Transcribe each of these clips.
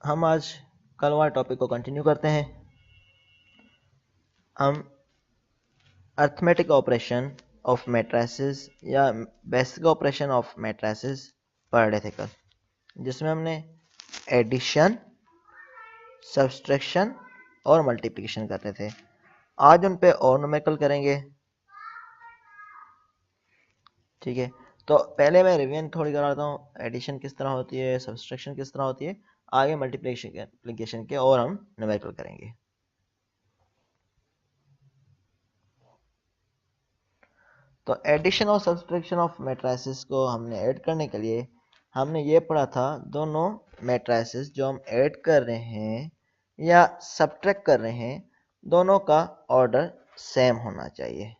हम आज कल वाले टॉपिक को कंटिन्यू करते हैं। हम अर्थमेटिक ऑपरेशन ऑफ मैट्रिसेस या बेसिक ऑपरेशन ऑफ मैट्रिसेस पढ़ रहे थे कल, जिसमें हमने एडिशन, सब्सट्रैक्शन और मल्टीप्लिकेशन कर रहे थे। आज उन पे और न्यूमेरिकल करेंगे। ठीक है, तो पहले मैं रिवीजन थोड़ी करा देता हूँ। एडिशन किस तरह होती है, सब्सट्रैक्शन किस तरह होती है, आगे मल्टीप्लिकेशन के और हम न्यूमेरिकल करेंगे। तो एडिशन और सब्सट्रैक्शन ऑफ मैट्रिसेस को हमने ऐड करने के लिए हमने ये पढ़ा था, दोनों मैट्रिसेस जो हम ऐड कर रहे हैं या सब्ट्रैक्ट कर रहे हैं, दोनों का ऑर्डर सेम होना चाहिए।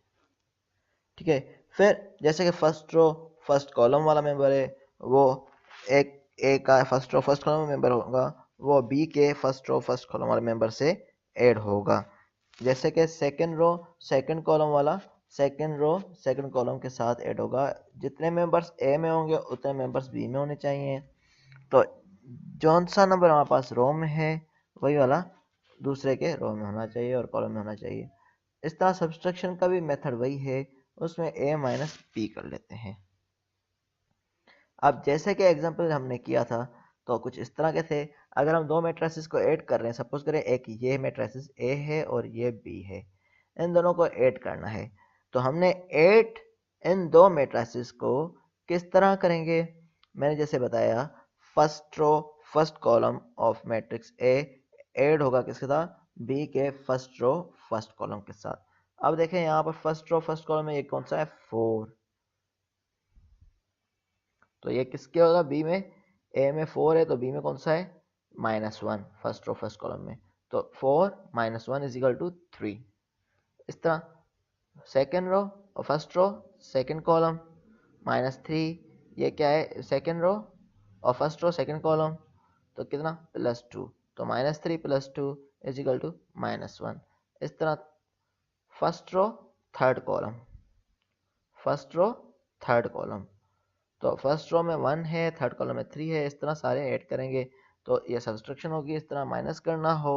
ठीक है, फिर जैसे कि फर्स्ट रो फर्स्ट कॉलम वाला मेंबर है, वो एक ए का first row first column member होगा, वो बी के फर्स्ट रो फर्स्ट कॉलम वाले मेंबर से ऐड होगा। जैसे कि सेकंड रो सेकंड कॉलम वाला सेकंड रो सेकंड कॉलम के साथ ऐड होगा। जितने मेंबर्स ए में होंगे उतने मेंबर्स बी में होने चाहिए। तो जौन सा नंबर हमारे पास रो में है वही वाला दूसरे के रो में होना चाहिए और कॉलम में होना चाहिए। इस तरह सब्सट्रैक्शन का भी मेथड वही है, उसमें a माइनस बी कर लेते हैं। अब जैसे कि एग्जांपल हमने किया था तो कुछ इस तरह के थे। अगर हम दो मैट्रिसेस को ऐड कर रहे हैं, सपोज करें एक ये मैट्रिसेस a है और ये b है, इन दोनों को ऐड करना है, तो हमने ऐड इन दो मैट्रिसेस को किस तरह करेंगे। मैंने जैसे बताया, first row first column of matrix a add होगा किसके साथ, b के फर्स्ट रो फर्स्ट कॉलम के साथ। अब देखें यहाँ पर फर्स्ट रो फर्स्ट कॉलम में ये कौन सा है, 4, तो ये किसके होगा, बी में। ए में 4 है तो बी में कौन सा है, -1 फर्स्ट रो फर्स्ट कॉलम में। तो 4 - 1 इज इक्वल टू 3। इस तरह सेकेंड रो और फर्स्ट रो सेकेंड कॉलम -3, ये क्या है, सेकेंड रो और फर्स्ट रो सेकेंड कॉलम, तो कितना, +2, तो -3 + 2 इज इक्वल टू -1। इस तरह first row third column first row third column, तो फर्स्ट रो में 1 है, थर्ड कॉलम में 3 है, इस तरह सारे ऐड करेंगे तो ये सब्सट्रैक्शन होगी। इस तरह माइनस करना हो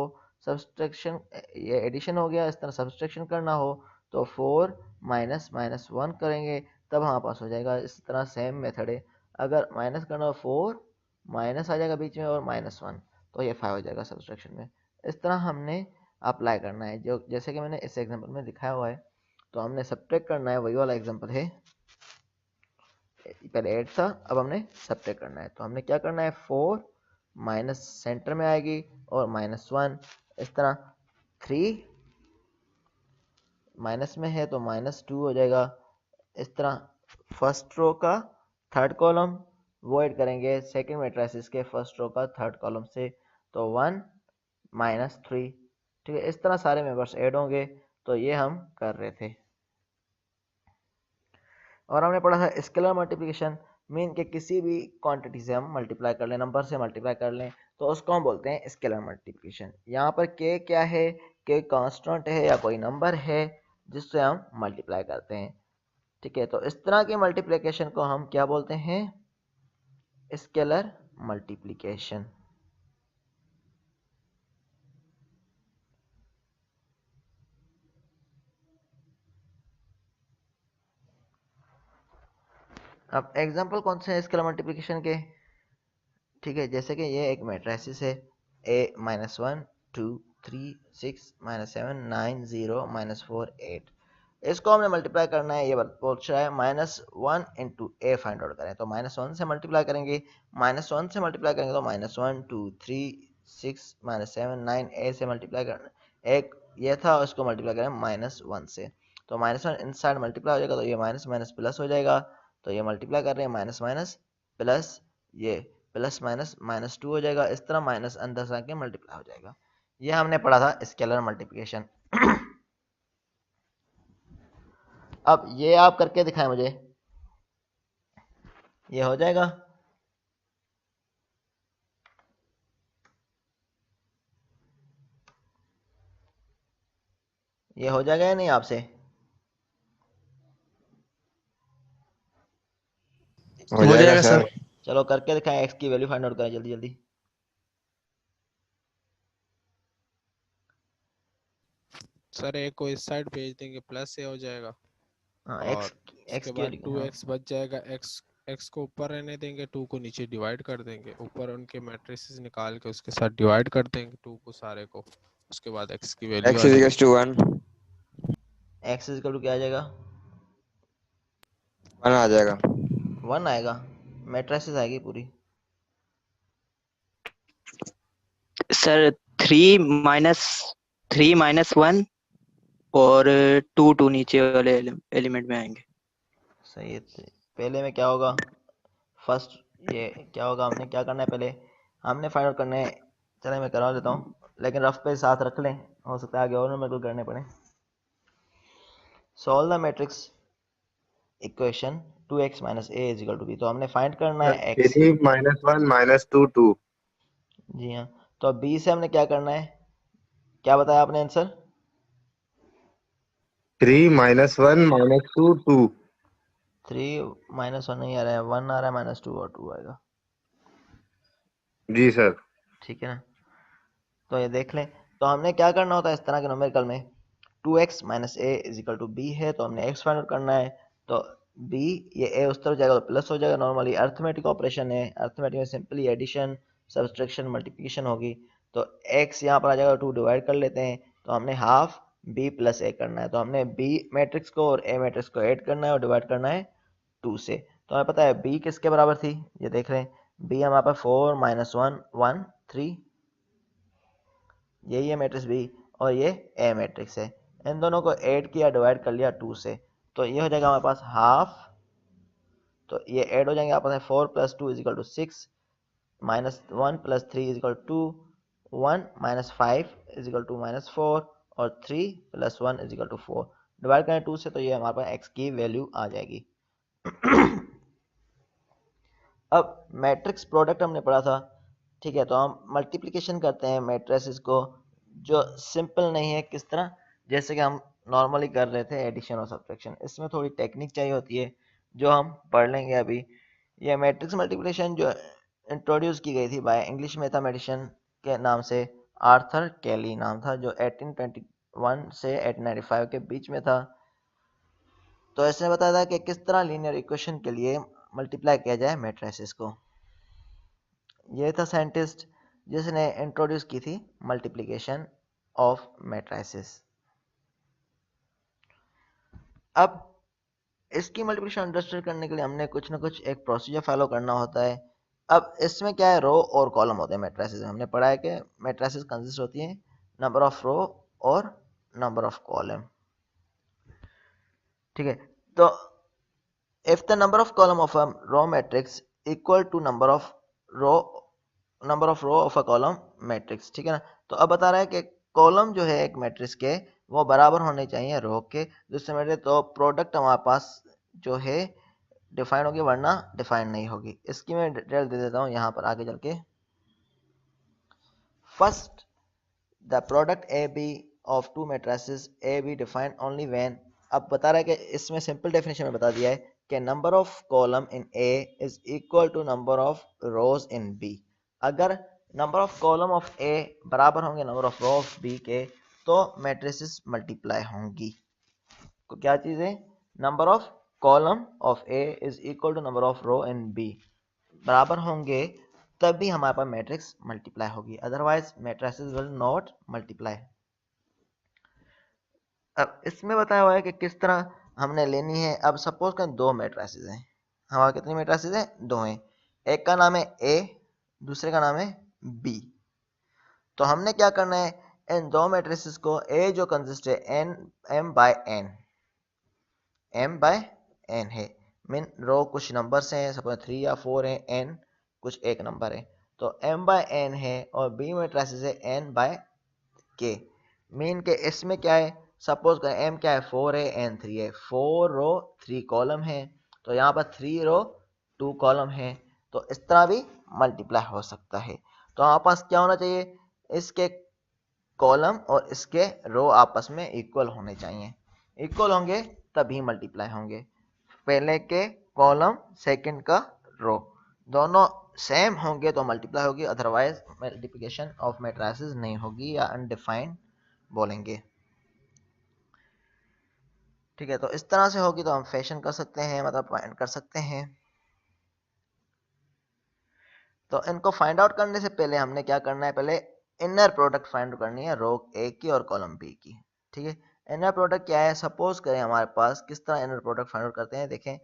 सब्सट्रैक्शन, ये एडिशन हो गया। इस तरह सब्सट्रैक्शन करना हो तो 4 - -1 करेंगे, तब हमारे पास हो जाएगा। इस तरह सेम मेथड है, अगर माइनस करना हो 4 माइनस आ जाएगा बीच में और -1, तो ये 5 हो जाएगा सब्सट्रैक्शन में। इस तरह हमने अप्लाई करना है, जो जैसे कि मैंने इस एग्जाम्पल में दिखाया हुआ है। तो हमने सब्ट्रैक्ट करना है, वही वाला एग्जाम्पल है, पहले ऐड था, अब हमने सब्ट्रैक्ट करना है। तो हमने क्या करना है, 4 माइनस सेंटर में आएगी और -1, इस तरह 3 माइनस में है तो -2 हो जाएगा। इस तरह फर्स्ट रो का थर्ड कॉलम वो ऐड करेंगे सेकंड मैट्रिसेस के फर्स्ट रो का थर्ड कॉलम से, तो 1 -3। ठीक है, इस तरह सारे मेंबर्स ऐड होंगे। तो ये हम कर रहे थे। और हमने पढ़ा था स्केलर मल्टीप्लिकेशन, मीन के किसी भी क्वांटिटी से हम मल्टीप्लाई कर लें, नंबर से मल्टीप्लाई कर लें, तो उसको हम बोलते हैं स्केलर मल्टीप्लिकेशन। यहाँ पर के क्या है, के कांस्टेंट है या कोई नंबर है जिससे हम मल्टीप्लाई करते हैं। ठीक है, तो इस तरह के मल्टीप्लिकेशन को हम क्या बोलते हैं, स्केलर मल्टीप्लिकेशन। अब एग्जांपल कौन से हैं स्केलर मल्टीप्लिकेशन के। ठीक है, जैसे कि ये एक मैट्रिक्स है, a -1 2 3 6 -7 9 0 -4 8, इसको हमने मल्टीप्लाई करना है। ये पूछ रहा है -1 इंटू ए फाइंड आउट करें, तो -1 से मल्टीप्लाई करेंगे, -1 से मल्टीप्लाई करेंगे तो -1 2 3 6 -7 9 ए से मल्टीप्लाई करना, एक ये था उसको मल्टीप्लाई करें -1 से, तो -1 इनसाइड मल्टीप्लाई हो जाएगा, तो ये माइनस माइनस प्लस हो जाएगा। तो ये मल्टीप्लाई कर रहे हैं माइनस माइनस प्लस, ये प्लस माइनस -2 हो जाएगा। इस तरह माइनस अंदर से आके मल्टीप्लाई हो जाएगा। ये हमने पढ़ा था स्केलर मल्टीप्लिकेशन। अब ये आप करके दिखाएं मुझे, ये हो जाएगा। ये हो जाएगा या नहीं आपसे, हो हो जाएगा जाएगा सर। सर। चलो करके दिखाएं, एक्स की वैल्यू फाइंड आउट करें जल्दी जल्दी। सर ए को इस साइड भेज देंगे, प्लस ए हो जाएगा, हाँ, और एक्स उसके की बाद वैल्यू, टू हाँ एक्स बच जाएगा। एक्स एक्स को ऊपर रहने देंगे, टू को नीचे डिवाइड कर देंगे, ऊपर उनके मैट्रिसेस निकाल के उसके साथ डिवाइड कर देंगे टू को सारे को, उसके बाद एक्स की वैल्यू x आ इज जाएगी। Equals to 1 x equal to क्या आ जाएगा? 1 आ जाएगा। 1 आएगा, मैट्रिसेस आएगी पूरी। सर 3 - 1 और 2 नीचे वाले एलिमेंट में आएंगे। सही है। पहले में क्या होगा? फर्स्ट ये क्या होगा, हमने क्या करना है, पहले हमने फाइंड आउट करना है। चले मैं करवा देता हूँ, लेकिन रफ पे साथ रख लें, हो सकता है आगे और मेरे को करने पड़े। Solve the matrix equation 2x - a = b। तो हमने फाइंड करना है x। 3 - 1 - 2 2। जी हाँ, तो अब b से हमने क्या करना है, क्या बताया आपने आंसर? 3 - 1 - 2 2। 3 - 1 नहीं आ रहा है, 1 आ रहा है, -2 और 2 आएगा। जी सर। ठीक है ना? तो ये देख लें, तो हमने क्या करना होता है इस तरह के न्यूमेरिकल में, 2x - a = b है, तो हमने x फाइंड आउट करना है। तो b, ये a उस तरफ जाएगा तो प्लस हो जाएगा। नॉर्मली अर्थमेटिक ऑपरेशन है, अर्थमेटिक में सिंपली एडिशन, सब्सट्रैक्शन, मल्टीप्लिकेशन होगी। तो x यहाँ पर आ जाएगा, 2 डिवाइड कर लेते हैं, तो हमने हाफ b + a करना है। तो हमने b मैट्रिक्स को और a मैट्रिक्स को ऐड करना है और डिवाइड करना है 2 से। तो हमें पता है b किसके बराबर थी, ये देख रहे हैं, b हमारे पास 4 - 1 1 3, यही है मैट्रिक्स बी, और ये ए मैट्रिक्स है। इन दोनों को ऐड किया, डिवाइड कर लिया 2 से, तो ये हो जाएगा हमारे पास हाफ। तो ये ऐड हो जाएंगे आपस में, 4 + 2 = 6, -1 + 3 = 2, 1 - 5 = -4, और 3 + 1 = 4। डिवाइड करें 2 से, तो ये हमारे पास x की वैल्यू आ जाएगी। अब मैट्रिक्स प्रोडक्ट हमने पढ़ा था, ठीक है, तो हम मल्टीप्लिकेशन करते हैं मैट्रिसेस को, जो सिंपल नहीं है, किस तरह, जैसे कि हम नॉर्मली कर रहे थे एडिशन और सब्ट्रैक्शन। इसमें थोड़ी टेक्निक चाहिए होती है, जो हम पढ़ लेंगे अभी। यह मैट्रिक्स मल्टीप्लिकेशन जो इंट्रोड्यूस की गई थी बाय इंग्लिश मैथमेटिशियन के नाम से, आर्थर कैली नाम था, जो 1821 से 1895 के बीच में था। तो इसने बताया था कि किस तरह लीनियर इक्वेशन के लिए मल्टीप्लाई किया जाए मैट्रिसेस को। ये था साइंटिस्ट जिसने इंट्रोड्यूस की थी मल्टीप्लिकेशन ऑफ मैट्रिसेस। अब इसकी मल्टीप्लिकेशन अंडरस्टैंड करने के लिए हमने कुछ ना कुछ एक प्रोसीजर फॉलो करना होता है। अब इसमें क्या है, रो और कॉलम होते हैं मैट्रिसेस में। हमने पढ़ा है कि मैट्रिसेस कंसिस्ट होती हैं नंबर ऑफ रो और नंबर ऑफ कॉलम, ठीक है। तो if the number of column of a row matrix equal to number of row of a column matrix, ठीक है ना। तो अब बता रहा है कि कॉलम जो है एक मैट्रिक्स के, वो बराबर होने चाहिए रो के, दूसरे मैट्रिक्स, तो प्रोडक्ट हमारे पास जो है डिफाइन होगी, वरना डिफाइन नहीं होगी। इसकी मैं डिटेल दे देता हूँ यहाँ पर आगे चल के। First, the product A B of two matrices A B defined only when. अब बता रहा है कि इसमें सिंपल डेफिनेशन में बता दिया है कि number of column in A is equal to number of rows in B. अगर number of column of A बराबर होंगे number of row of B के, तो मैट्रिसेस मल्टीप्लाई होंगी। तो क्या चीज़ है, number of column of A is equal to number of row in B बराबर होंगे, तभी हमारे पास मैट्रिक्स मल्टीप्लाई होगी, otherwise matrices will not multiply. अब इसमें बताया हुआ है कि किस तरह हमने लेनी है। अब सपोज करें दो मैट्रिसेस हैं हमारे, कितनी मैट्रिसेस हैं, दो हैं। एक का नाम है ए, दूसरे का नाम है बी। तो हमने क्या करना है, इन दो मैट्रिसेस को, ए जो कंसिस्ट है एन एम बाय एन है, मीन रो कुछ नंबर्स हैं, सपोज 3 या 4 हैं, एन कुछ एक नंबर है, तो एम बाय एन है, और बी मैट्रिसेस है एन बाय के, मीन के इसमें क्या है, सपोज करें एम क्या है, 4 है, एन 3 है, 4 रो 3 कॉलम है, तो यहाँ पर 3 रो 2 कॉलम है, तो इस तरह भी मल्टीप्लाई हो सकता है। तो हमारे पास क्या होना चाहिए, इसके कॉलम और इसके रो आपस में इक्वल होने चाहिए, इक्वल होंगे तभी मल्टीप्लाई होंगे। पहले के कॉलम, सेकंड का रो, दोनों सेम होंगे तो मल्टीप्लाई होगी, अदरवाइज मल्टीप्लिकेशन ऑफ मैट्रिसेस नहीं होगी, या अनडिफाइंड बोलेंगे। ठीक है, तो इस तरह से होगी तो हम फैशन कर सकते हैं, मतलब फाइंड कर सकते हैं। तो इनको फाइंड आउट करने से पहले हमने क्या करना है, पहले इनर प्रोडक्ट फाइंड करनी है रो ए की और कॉलम बी की। ठीक है, इनर प्रोडक्ट क्या है, सपोज करें हमारे पास किस तरह इनर प्रोडक्ट फाइंड आउट करते हैं, देखें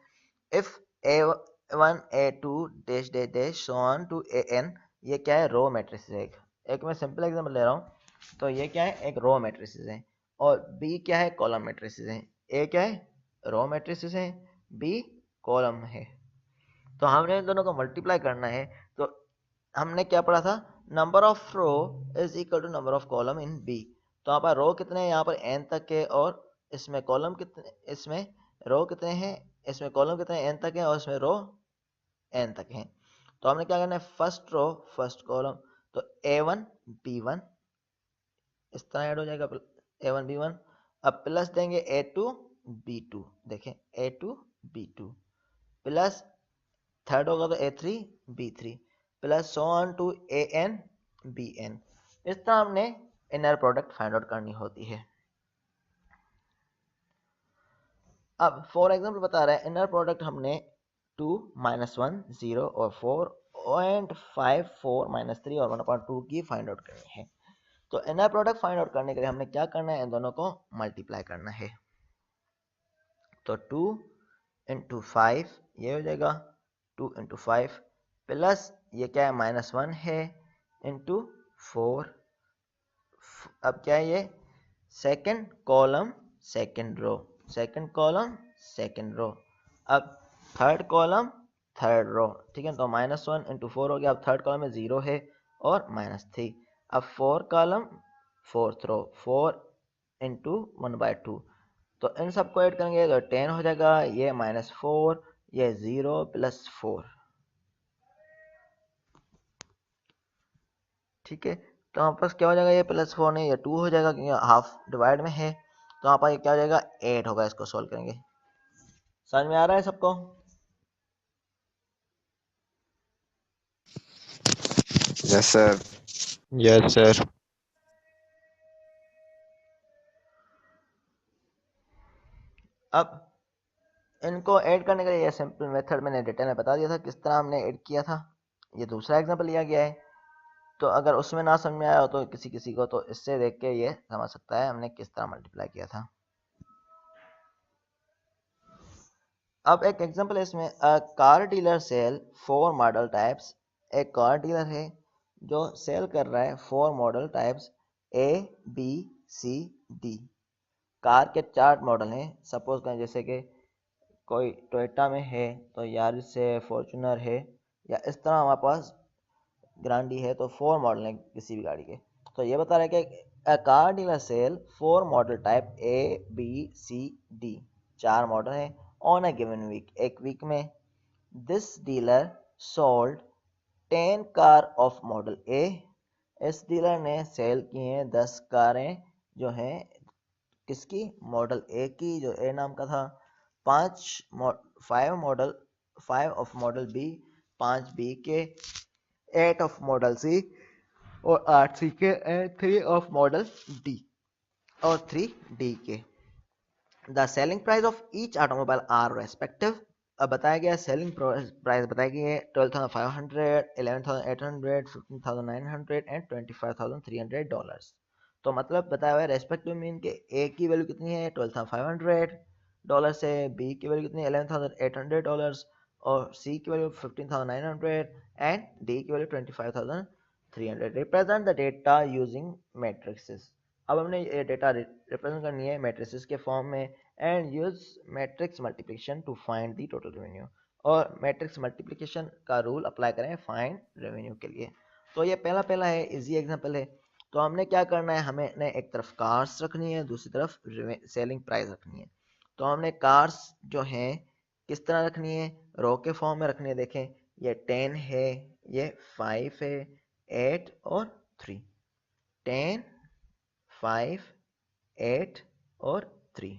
if A1 A2 dash dash dash so on to AN, ये क्या है, रो मैट्रिक्स है। एक मैं सिंपल एग्जांपल ले रहा हूँ, तो ये क्या है, एक रो मैट्रिक्स है, और बी क्या है, कॉलम मैट्रिक्स है। ए क्या है, रो मैट्रिक्स है, बी कॉलम है। तो हमने इन दोनों को मल्टीप्लाई करना है। तो हमने क्या पढ़ा था, number of row is equal to number of column in B. तो यहाँ पर रो कितने हैं, यहाँ पर एन तक के, और इसमें कॉलम कितने, इसमें रो कितने हैं, इसमें कॉलम कितने एन तक है, और इसमें रो एन तक है। तो हमने क्या करना है, फर्स्ट रो फर्स्ट कॉलम, तो A1 B1 इस तरह ऐड हो जाएगा, A1 B1। अब प्लस देंगे A2 B2, देखें A2 B2 प्लस थर्ड होगा तो A3 B3 plus so on to AN BN। इस तरह हमने इनर प्रोडक्ट फाइंड आउट करनी होती है। अब फॉर एग्जाम्पल बता रहा है इनर प्रोडक्ट हमने 2 -1 0 और 4 एंड 5 4 -3 और 1/2 की फाइंड आउट करनी है। तो इनर प्रोडक्ट फाइंड आउट करने के लिए हमने क्या करना है, इन दोनों को मल्टीप्लाई करना है। तो 2 × 5 ये हो जाएगा 2 × 5 प्लस ये क्या है -1 है इंटू 4। अब क्या है, ये second column second row, second column second row. अब थर्ड कॉलम थर्ड रो, ठीक है, तो -1 × 4 हो गया। अब थर्ड कॉलम में 0 है और -3। अब 4 कॉलम फोर्थ रो, 4 × 1/2। तो इन सबको ऐड करेंगे तो 10 हो जाएगा, ये -4, ये 0 + 4। ठीक है, तो यहाँ पास क्या हो जाएगा, ये +4 नहीं, ये 2 हो जाएगा क्योंकि हाफ डिवाइड में है। तो यहाँ पर ये क्या हो जाएगा, 8 होगा। इसको सॉल्व करेंगे। समझ में आ रहा है सबको? Yes sir. Yes sir. अब इनको ऐड करने के लिए ये सिंपल मेथड मैंने डिटेल में बता दिया था किस तरह हमने ऐड किया था। ये दूसरा एग्जांपल लिया गया है, तो अगर उसमें ना समझ में आया हो तो किसी को तो इससे देख के ये समझ सकता है हमने किस तरह मल्टीप्लाई किया था। अब एक एग्जांपल है इसमें, a car dealer sell 4 model types. एक कार डीलर है जो सेल कर रहा है 4 model types A B C D। Car के 4 मॉडल हैं। सपोज करें जैसे कि कोई टोयोटा में है तो यारिस है, फॉर्च्यूनर है, या इस तरह हमारे पास ग्रांडी है, तो 4 मॉडल हैं किसी भी गाड़ी के। तो ये बता रहा है कि a car dealer sell 4 model type A B C D, 4 model हैं ऑन अ गिवन वीक, एक वीक में। This dealer sold 10 car of model A। इस डीलर ने सेल की हैं 10 कारें जो हैं किसकी, मॉडल A की, जो A नाम का था। 5 ऑफ मॉडल B, 5 B के, 8 ऑफ मॉडल C और 8 C के, एंड 3 ऑफ मॉडल D और 3 D के। The selling price of each automobile are respective. अब बताया गया सेलिंग प्राइस बताया गया है 12,500, 11,800, 15,900 एंड 25,300 डॉलर्स। तो मतलब बताया हुआ है रेस्पेक्टिव मीन के ए की वैल्यू कितनी है 12,500 डॉलर से, बी की वैल्यू कितनी है 11,800 डॉलर्स, और सी की वैल्यू 15,900 एंड डी की value 25,300। Represent the data using matrixes. अब हमने ये डेटा रिप्रेजेंट करनी है मैट्रिसेस के फॉर्म में, and use matrix multiplication to find the total revenue. और मैट्रिक्स मल्टीप्लिकेशन का रूल अप्लाई करें फाइंड रेवेन्यू के लिए। तो ये पहला है, इजी एग्जांपल है। तो हमने क्या करना है, हमें एक तरफ कार्स रखनी है, दूसरी तरफ सेलिंग प्राइस रखनी है। तो हमने कार्स जो हैं किस तरह रखनी है, रो के फॉर्म में रखनी है। देखें ये 10 है, ये 5 है, 8 और 3। 10 5 8 और 3।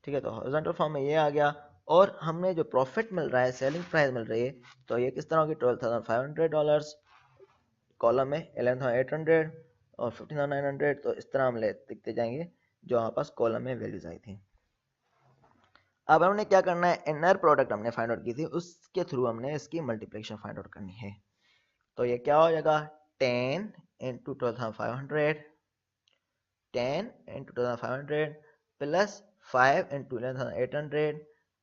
ठीक है, तो हॉरिजॉन्टल फॉर्म में ये आ गया। और हमने जो प्रॉफिट मिल रहा है, सेलिंग प्राइस मिल रही है, तो ये किस तरह होगी 12,500 डॉलर्स, कॉलम में 11,800 और 15,900। तो इस तरह हम लिखते जाएंगे जो हमारे पास कॉलम में वैल्यूज आई थी। अब हमने क्या करना है, इनर प्रोडक्ट हमने फाइंड आउट की थी, उसके थ्रू हमने इसकी मल्टीप्लिकेशन फाइंड आउट करनी है। तो ये क्या हो जाएगा, 10 into 12,500, 10 into 12,500 plus 5 into 11,800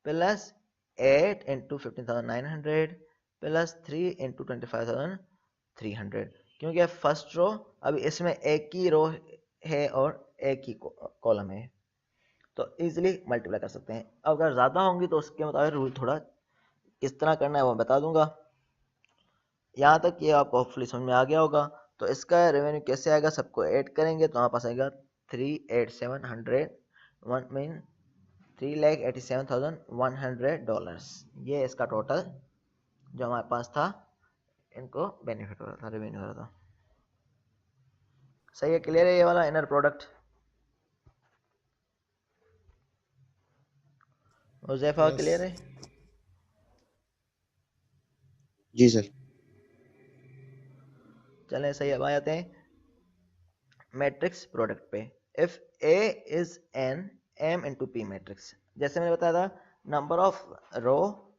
plus 8 into 15,900 plus 3 into 25,300। क्योंकि फर्स्ट रो अभी इसमें एक ही रो है और एक ही कॉलम है, तो इजीली मल्टीप्लाई कर सकते हैं। अगर ज़्यादा होंगी तो उसके मुताबिक रूल थोड़ा किस तरह करना है वो बता दूंगा। यहाँ तक ये आपको होपफुली समझ में आ गया होगा। तो इसका रेवेन्यू कैसे आएगा, सबको ऐड करेंगे तो हमारे पास आएगा 38700 वन मीन $3,87,100। ये इसका टोटल जो हमारे पास था, इनको बेनिफिट हो रहा था, रेवेन्यू हो रहा था। सही है, क्लियर है ये वाला inner product? Huzaifa yes clear है? जी सर। चलें सही, अब आ जाते हैं मैट्रिक्स प्रोडक्ट पे। If A is N M into P matrix, जैसे मैंने बताया था, number of row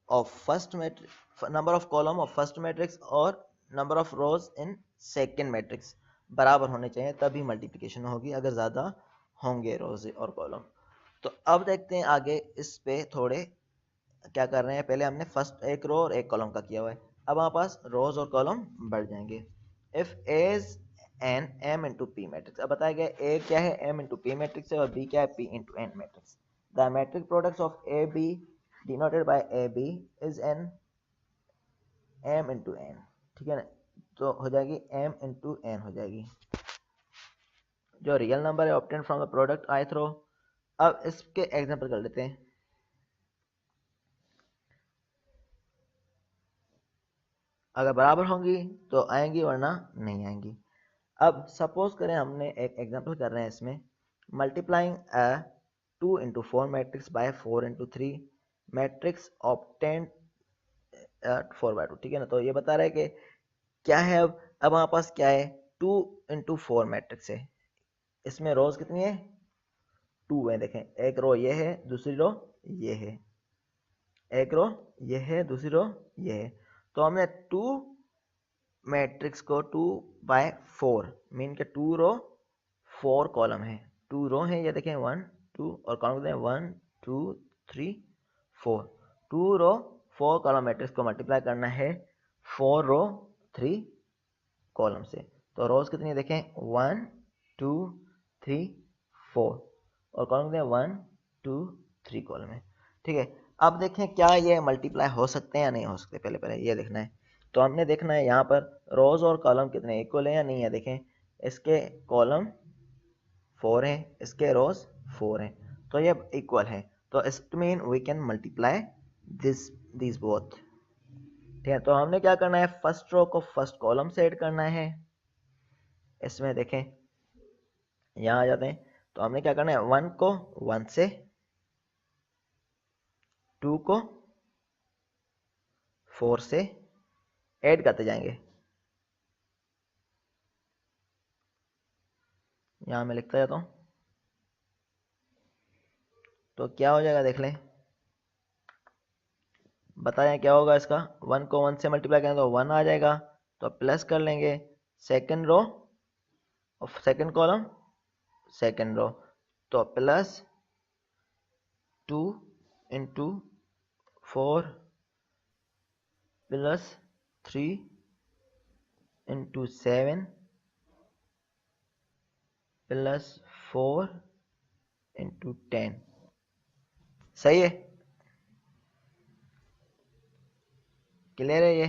of first matrix, number of column of first matrix और number of rows in second matrix बराबर होने चाहिए, तभी मल्टीप्लिकेशन होगी, अगर ज़्यादा होंगे रोज और कॉलम। तो अब देखते हैं आगे इस पे थोड़े क्या कर रहे हैं। पहले हमने फर्स्ट एक रो और एक कॉलम का किया हुआ है, अब हमारे पास रोज और कॉलम बढ़ जाएंगे। If A is N M into P matrix, अब बताया गया ए क्या है, एम इंटू पी मैट्रिक्स है, और बी क्या है, P into N matrix. The matrix products of A B denoted by A B is N M into N, ठीक है ना। तो हो जाएगी एम इंटू एन हो जाएगी, जो रियल नंबर है obtain from the product I through. अब इसके एग्जांपल कर लेते हैं। अगर बराबर होंगी तो आएंगी, वरना नहीं आएंगी। अब सपोज करें हमने एक एग्जांपल कर रहे हैं इसमें, मल्टीप्लाइंग अ 2 into 4 matrix bye 4 into 3 matrix obtain 4/2, ठीक है ना। तो ये बता रहा है कि क्या है, अब हमारे पास क्या है, 2 इंटू 4 मैट्रिक्स है, इसमें रोज कितनी है, 2 है। देखें, एक रो ये है, दूसरी रो ये है, एक रो ये है, दूसरी रो ये है। तो हमने 2 मैट्रिक्स को 2/4 मीन के 2 रो 4 कॉलम है, 2 रो है, ये देखें 1 2 और काउंट करें 1 2 3 4, 2 रो 4 कॉलम मैट्रिक्स को मल्टीप्लाई करना है 4 रो 3 कॉलम से। तो रोज कितनी है, देखें 1 2 3 4 और कॉलम करें 1 2 3 कॉलम है, ठीक है। अब देखें क्या ये मल्टीप्लाई हो सकते हैं या नहीं हो सकते, पहले पहले ये देखना है। तो हमने देखना है यहाँ पर रोज और कॉलम कितने इक्वल है या नहीं है। देखें, इसके कॉलम 4 हैं, इसके रोज 4 हैं, तो ये इक्वल है। तो it mean we can multiply this both, ठीक है। तो हमने क्या करना है, फर्स्ट रो को फर्स्ट कॉलम से ऐड करना है। इसमें देखें, यहाँ आ जाते हैं, तो हमने क्या करना है, 1 को 1 से, 2 को 4 से ऐड करते जाएंगे। यहाँ मैं लिखता जाता हूँ, तो क्या हो जाएगा देख लें, बताएं क्या होगा इसका। 1 को 1 से मल्टीप्लाई करें तो 1 आ जाएगा, तो प्लस कर लेंगे सेकंड रो और सेकंड कॉलम सेकंड रो, तो plus 2 into 4 plus 3 into 7 plus 4 into 10, सही है, क्लियर है ये।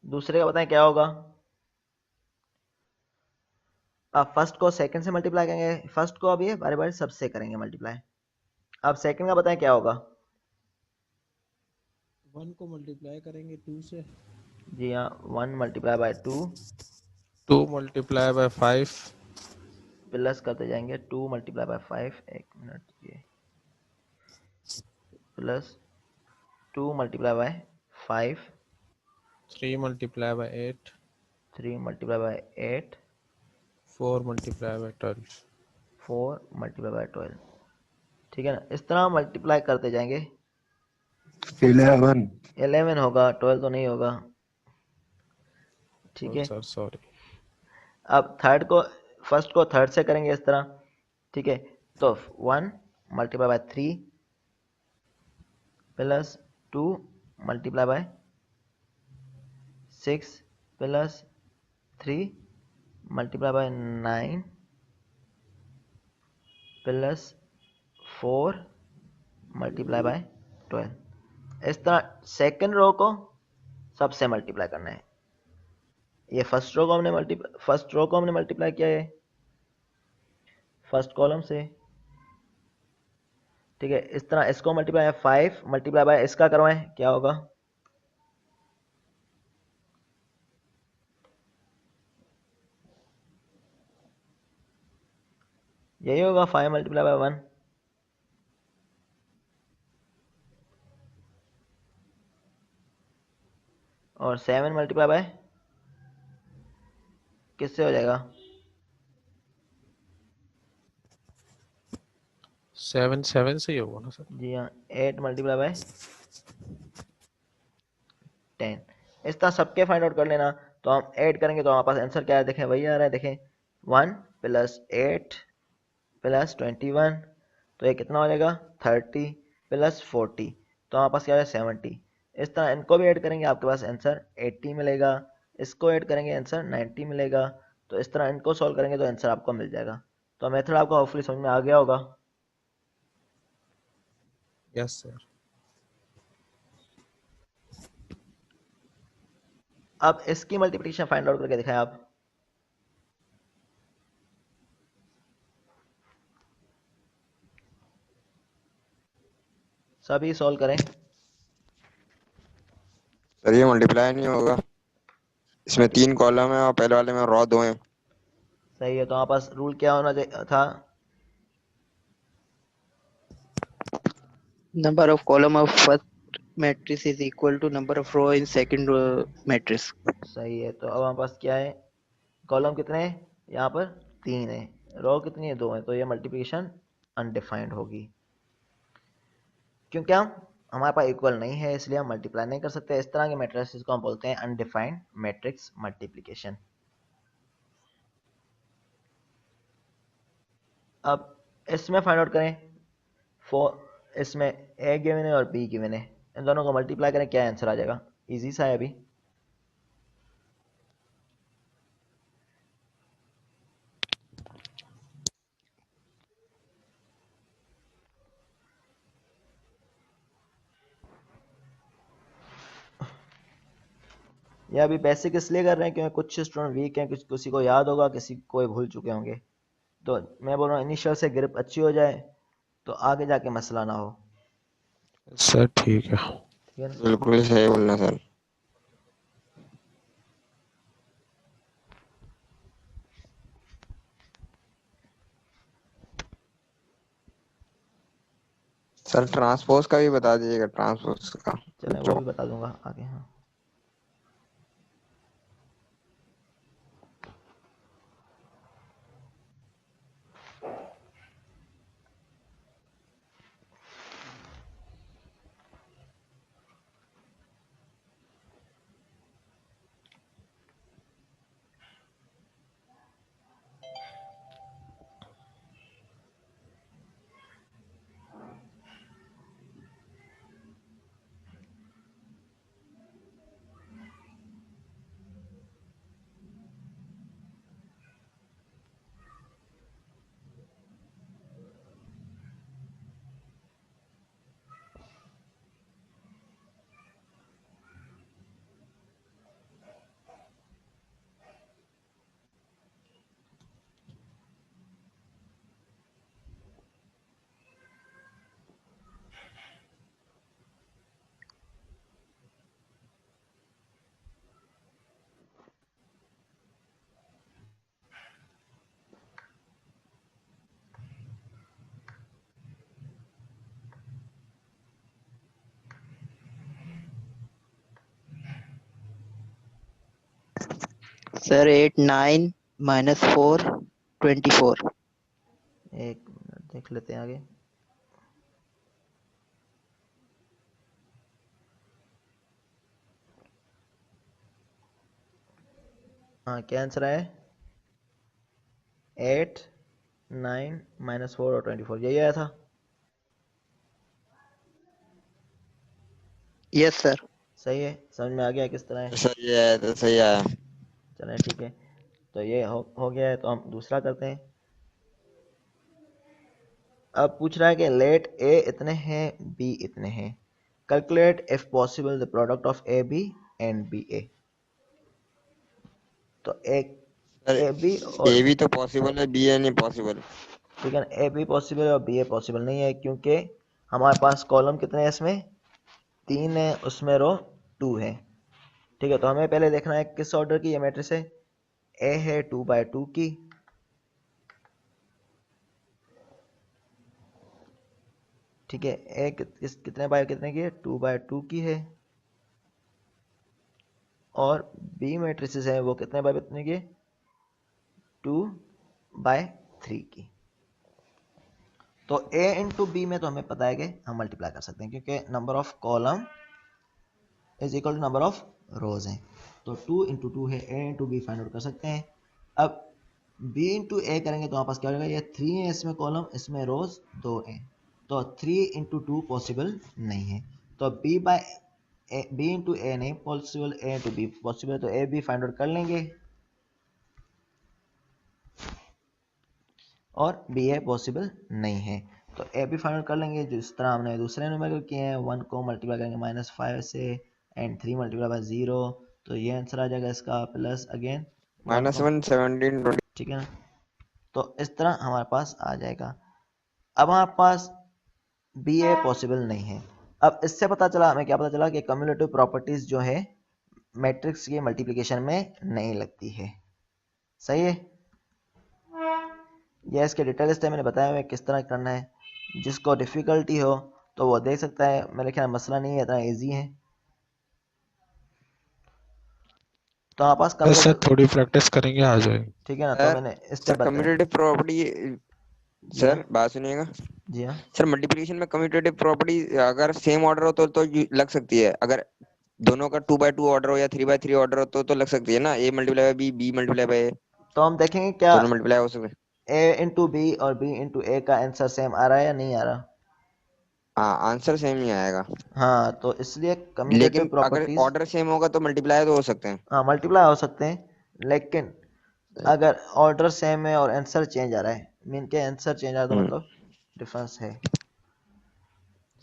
दूसरे का बताएं क्या होगा। अब फर्स्ट को सेकंड से मल्टीप्लाई करेंगे, फर्स्ट को अब ये बारी बारी सबसे करेंगे मल्टीप्लाई। अब सेकंड का बताएं क्या होगा। 1 को मल्टीप्लाई करेंगे 2 से, जी हाँ, 1 multiply by 2 2 multiply by 5, plus करते जाएंगे 2 मल्टीप्लाई बाय 5, एक मिनट, ये plus 2 multiply by 5, 3 multiply by 8, 3 multiply by 8, 4 multiply by 12। 4 multiply by 12, ठीक है ना। इस तरह मल्टीप्लाई करते जाएंगे। 11। 11 होगा, 12 तो नहीं होगा, ठीक है। Sir sorry. अब थर्ड को, फर्स्ट को थर्ड से करेंगे इस तरह, ठीक है। तो 1 multiply by 3 plus 2 multiply by 6 plus 3 multiply by 9 plus 4 multiply by 12। इस तरह सेकंड रो को सबसे मल्टीप्लाई करना है। ये फर्स्ट रो को हमने मल्टीप्लाई किया है फर्स्ट कॉलम से, ठीक है। इस तरह इसको मल्टीप्लाई 5 मल्टीप्लाई बाय इसका करवाएं, क्या होगा? यही होगा 5 मल्टीप्लाई बाय 1, और 7 मल्टीप्लाई बाय किससे हो जाएगा? 7 7 से ही होगा ना सर? जी हाँ, 8 मल्टीप्लाई बाय 10। इस तरह सबके फाइंड आउट कर लेना। तो हम ऐड करेंगे तो हमारे पास आंसर क्या है, देखें वही आ रहा है, देखें 1 प्लस 8 प्लस 21, तो ये कितना हो जाएगा 30 प्लस 40, तो हमारे पास क्या है 70। इस तरह इनको भी ऐड करेंगे, आपके पास आंसर 80 मिलेगा। इसको ऐड करेंगे आंसर 90 मिलेगा। तो इस तरह इनको सॉल्व करेंगे तो आंसर आपको मिल जाएगा। तो मेथड आपको होपफुली समझ में आ गया होगा। Yes sir. अब इसकी मल्टीप्लिकेशन फाइंड आउट करके दिखाएं आप। सभी सॉल्व करें। सर ये मल्टीप्लाई नहीं होगा, इसमें 3 कॉलम है और पहले वाले में रॉ 2 है। सही है, तो हमारे पास रूल क्या होना चाहिए था? Number of column of first matrix is equal to number of row in second matrix. सही है, तो अब हमारे पास क्या है, कॉलम कितने हैं यहाँ पर? 3 है। रो कितनी है? 2 है। तो ये मल्टीप्लिकेशन अनडिफाइंड होगी, क्योंकि हमारे पास इक्वल नहीं है, इसलिए हम मल्टीप्लाई नहीं कर सकते। इस तरह के मैट्रिसेस को हम बोलते हैं अनडिफाइंड मैट्रिक्स मल्टीप्लिकेशन। अब इसमें फाइंड आउट करें, इसमें ए गिवन है और बी गिवन है, इन दोनों को मल्टीप्लाई करें, क्या आंसर आ जाएगा? इजी सा है अभी। ये अभी बेसिक इसलिए कर रहे हैं क्योंकि कुछ स्टूडेंट वीक हैं, किसी को याद होगा, किसी को भूल चुके होंगे। तो मैं बोल रहा हूँ इनिशियल से ग्रिप अच्छी हो जाए तो आगे जाके मसला ना हो। सर ठीक है। ठीक है ना? बिल्कुल सही बोलना सर। सर ट्रांसपोज का भी बता दीजिएगा, ट्रांसपोज का। चलें वो भी बता दूंगा आगे। हाँ, Sir 8 9 minus 4 24. एक मिनट देख लेते हैं आगे। हाँ क्या आंसर है? 8, 9, -4 और 24, यही आया था। Yes sir. सही है, समझ में आ गया किस तरह है? सही है तो सही आया। चलें ठीक है, तो ये हो गया है, तो हम दूसरा करते हैं। अब पूछ रहा है कि लेट ए इतने हैं, बी इतने हैं, calculate if possible the product of A B and B A. तो ए बी और ए भी तो पॉसिबल है, बी ए नहीं पॉसिबल। ठीक है ना, ए बी पॉसिबल है और बी ए पॉसिबल नहीं है, क्योंकि हमारे पास कॉलम कितने हैं इसमें? 3 है, उसमें रो 2 है। ठीक है, तो हमें पहले देखना है किस ऑर्डर की ये मैट्रिक्स है। ए है 2/2 की, ठीक है, ए कितने बाय कितने की है? 2/2 की है। और बी मैट्रिसेस है वो कितने बाय कितने की? 2/3 की। तो a इंटू बी में तो हमें पता है कि हम मल्टीप्लाई कर सकते हैं, क्योंकि number of column is equal to number of rows है। तो 2 इंटू 2 है, a into B find out कर सकते हैं। अब b इंटू ए करेंगे तो हमारे पास क्या हो जाएगा? ये 3 है इसमें कॉलम, इसमें रोज 2 है, तो 3 इंटू 2 पॉसिबल नहीं है। तो b इंटू ए नहीं possible, a into be possible, तो a b फाइंड आउट कर लेंगे और बी ए पॉसिबल नहीं है, तो ए भी फाइंड आउट कर लेंगे जिस तरह हमने दूसरे नंबर किए हैं। 1 को मल्टीप्लाई करेंगे -5 से एंड 3 मल्टीप्लाई बाय 0, तो ये आंसर आ जाएगा इसका, प्लस अगेन 1 को, -1 17 20। ठीक है ना। तो इस तरह हमारे पास आ जाएगा। अब हमारे पास बी ए पॉसिबल नहीं है। अब इससे पता चला, हमें क्या पता चला कि कम्युलेटिव प्रॉपर्टीज जो है मैट्रिक्स की मल्टीप्लिकेशन में नहीं लगती है। सही है, यह इसके डिटेल से मैंने बताया हुआ किस तरह करना है। जिसको डिफ़िकल्टी हो तो वो देख सकता है, मेरे ख्याल मसला नहीं है, इतना इजी है। तो आप पास सर कम्युलेटिव, थोड़ी प्रैक्टिस करेंगे आ जाएगी। ठीक है ना, तो मैंने सर स्टेप बताया। कम्यूटेटिव प्रॉपर्टी, जी हाँ, सर बात सुनिएगा। जी हाँ, सर मल्टीप्लिकेशन में कम्यूटेटिव प्रॉपर्टी अगर सेम ऑर्डर हो तो लग सकती है। अगर दोनों का 2/2 ऑर्डर हो या 3/3 ऑर्डर हो तो लग सकती है ना। A multiply by B, B multiply by A, तो हम देखेंगे क्या दोनों मल्टीप्लाई हो सकते हैं। ए इंटू बी और बी इंटू ए का आंसर सेम आ रहा है या नहीं आ रहा। हाँ आंसर सेम ही आएगा, हाँ, तो इसलिए कम्युटेटिव लेकिन अगर प्रॉपर्टीज, ऑर्डर सेम होगा तो मल्टीप्लाई तो हो सकते हैं। हाँ मल्टीप्लाई हो सकते हैं, लेकिन अगर ऑर्डर सेम है और आंसर चेंज आ रहा है, मीन के आंसर चेंज आ रहा है, तो मतलब डिफरेंस है।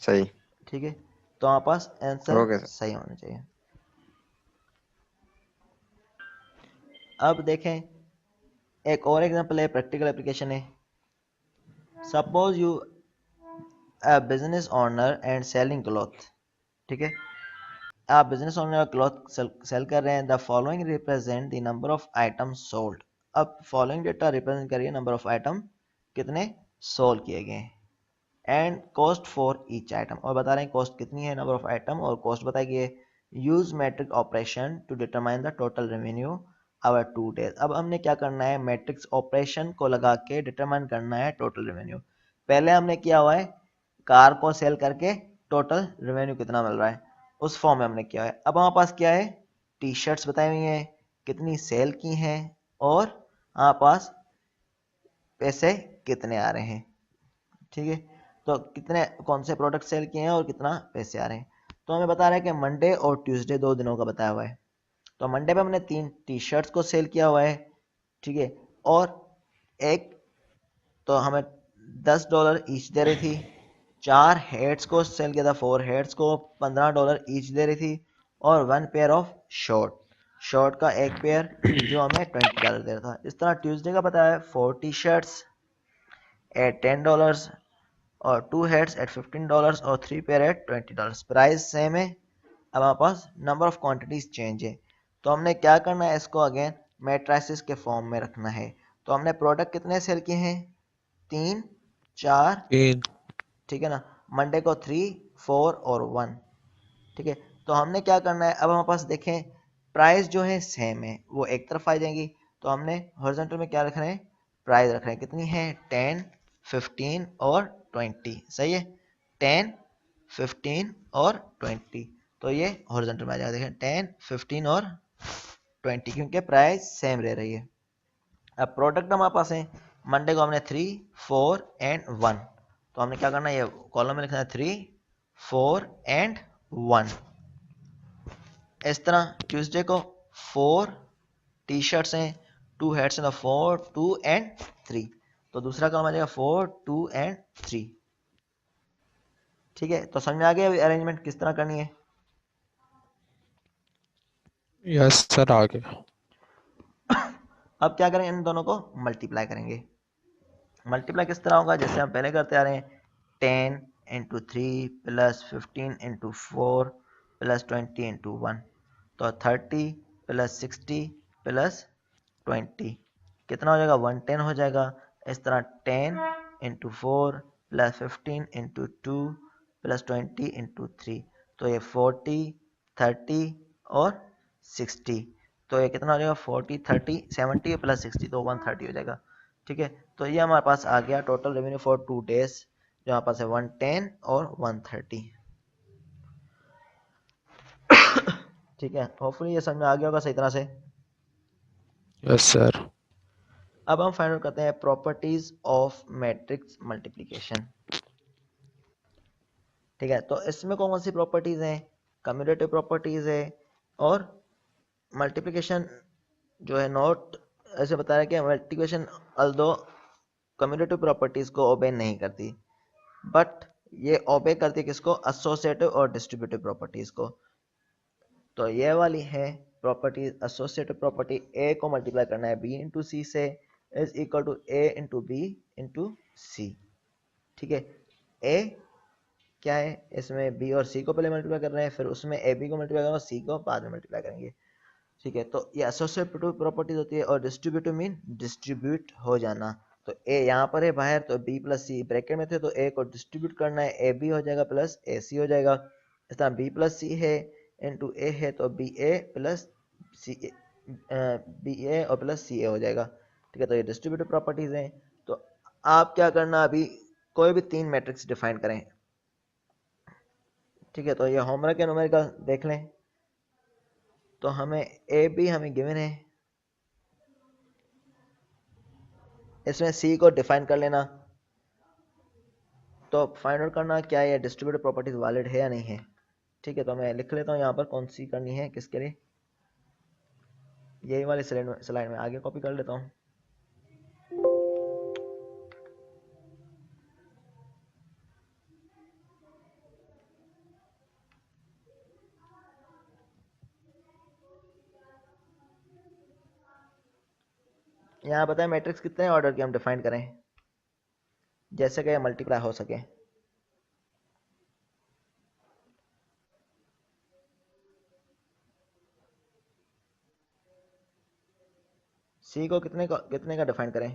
सही। ठीक है, तो हमारे पास आंसर ओके सर। सही होना चाहिए। अब देखें एक और एग्जांपल है, प्रैक्टिकल एप्लीकेशन है। Suppose you a business owner and selling cloth, ठीक है, आप बिजनेस ओनर क्लॉथ सेल कर रहे हैं। The following represent the number of item sold. अब फॉलोइंग डेटा रिप्रेजेंट करिए नंबर ऑफ आइटम कितने सोल्ड किए गए, and cost for each item, और बता रहे हैं कॉस्ट कितनी है, नंबर ऑफ आइटम और कॉस्ट बताइए। Use matrix operation to determine the total revenue over 2 days. अब हमने क्या करना है, मैट्रिक्स ऑपरेशन को लगा के डिटरमाइन करना है टोटल रेवेन्यू। पहले हमने किया हुआ है कार को सेल करके टोटल रेवेन्यू कितना मिल रहा है, उस फॉर्म में हमने किया है। अब हमारे पास क्या है, टी शर्ट्स बताई हुई हैं कितनी सेल की हैं, और हमारे पास पैसे कितने आ रहे हैं। ठीक है, तो कितने कौन से प्रोडक्ट सेल किए हैं और कितना पैसे आ रहे हैं। तो हमें बता रहा है कि मंडे और ट्यूसडे 2 दिनों का बताया हुआ है। तो मंडे पे हमने 3 टी शर्ट्स को सेल किया हुआ है, ठीक है, और एक तो हमें $10 ईच दे रही थी। 4 हेड्स को सेल किया था, 4 हेड्स को $15 ईच दे रही थी, और 1 पेयर ऑफ शॉर्ट का एक पेयर जो हमें $20 दे रहा था। इस तरह ट्यूसडे का बताया है 4 टी शर्ट्स एट $10 और 2 हेड्स एट $15 और 3 पेयर एट $20। प्राइस सेम है। अब हमारे पास नंबर ऑफ क्वांटिटीज चेंज है, तो हमने क्या करना है, इसको अगेन मैट्रिसेस के फॉर्म में रखना है। तो हमने प्रोडक्ट कितने सेल किए हैं, 3, 4, 3 ठीक है ना, मंडे को 3, 4 और 1, ठीक है। तो हमने क्या करना है, अब हमारे पास देखें प्राइस जो है सेम है, वो एक तरफ आ जाएंगी, तो हमने हॉरिजॉन्टल में क्या रखना है, प्राइस रख रहे हैं, कितनी है 10, 15 और 20, सही है 10, 15 और 20, तो ये हॉरिजॉन्टल में आ जाएगा, देखें 10, 15 और 20 क्योंकि प्राइस सेम रह रही है। अब प्रोडक्ट हमारे पास है, मंडे को हमने 3, 4 एंड 1, तो हमने क्या करना है, ये कॉलम में लिखना है 3, 4 एंड 1। इस तरह ट्यूसडे को 4 टी शर्ट्स हैं, 2 हेड्स हैं, तो 4, 2 एंड 3, तो दूसरा कॉलम आ जाएगा 4, 2 एंड 3। ठीक है, तो समझ में आ गया अरेंजमेंट किस तरह करनी है। यस सर, आगे। अब क्या करें, इन दोनों को मल्टीप्लाई करेंगे। मल्टीप्लाई किस तरह होगा, जैसे हम पहले करते आ रहे हैं, 10 into 3 plus 15 into 4 plus 20 into 1, तो 30 प्लस 60 प्लस 20 कितना हो जाएगा, 110 हो जाएगा। इस तरह 10 into 4 plus 15 into 2 plus 20 into 3, तो ये 40, 30 और 60, तो ये कितना हो जाएगा 40, 30, 70 प्लस 60, तो 130 हो जाएगा। ठीक है, तो ये हमारे पास आ गया टोटल रेवेन्यू फॉर 2 डेज, जो हमारे पास है 110 और 130। ठीक है, होपफुली ये समझ में आ गया होगा सही तरह से। Yes sir. अब हम फाइंड आउट करते हैं प्रॉपर्टीज ऑफ मैट्रिक्स मल्टीप्लिकेशन। ठीक है, तो इसमें कौन कौन सी प्रॉपर्टीज हैं, कम्यूटेटिव प्रॉपर्टीज है, और मल्टीप्लिकेशन जो है नॉट, ऐसे बता रहा है कि मल्टीप्लिकेशन अल्दो कम्यूटेटिव प्रॉपर्टीज को ओबे नहीं करती, बट ये ओबे करती है किसको, एसोसिएटिव और डिस्ट्रीब्यूटिव प्रॉपर्टीज को। तो ये वाली है प्रॉपर्टी, एसोसिएटिव प्रॉपर्टी, ए को मल्टीप्लाई करना है बी इंटू सी से is equal to A into B into C. ठीक है, ए क्या है, इसमें बी और सी को पहले मल्टीप्लाई कर रहे हैं, फिर उसमें ए बी को मल्टीप्लाई करेंगे और सी को बाद में मल्टीप्लाई करेंगे। ठीक है, तो ये एसोसिएटिव प्रॉपर्टीज होती है, और डिस्ट्रीब्यूटिव मीन डिस्ट्रीब्यूट हो जाना। तो ए यहाँ पर है बाहर, तो बी प्लस सी ब्रैकेट में थे, तो ए को डिस्ट्रीब्यूट करना है, ए बी हो जाएगा प्लस ए सी हो जाएगा। इस तरह बी प्लस सी है इंटू ए है, तो बी ए प्लस सी ए, बी ए और प्लस सी ए हो जाएगा। ठीक है, तो ये डिस्ट्रीब्यूटिव प्रॉपर्टीज हैं। तो आप क्या करना, अभी कोई भी 3 मैट्रिक्स डिफाइन करें। ठीक है, तो ये होमवर्क या न्यूमेरिकल देख लें। तो हमें ए बी हमें गिवन है, इसमें सी को डिफाइन कर लेना, तो फाइंड आउट करना क्या है डिस्ट्रीब्यूटिव प्रॉपर्टीज वैलिड है या नहीं है। ठीक है, तो मैं लिख लेता हूँ यहाँ पर कौन सी करनी है किसके लिए, यही वाली स्लाइड में आगे कॉपी कर लेता हूँ। यहाँ बताएं मैट्रिक्स कितने ऑर्डर की हम डिफाइन करें, जैसे कि मल्टीप्लाई हो सके। सी को कितने का डिफाइन करें,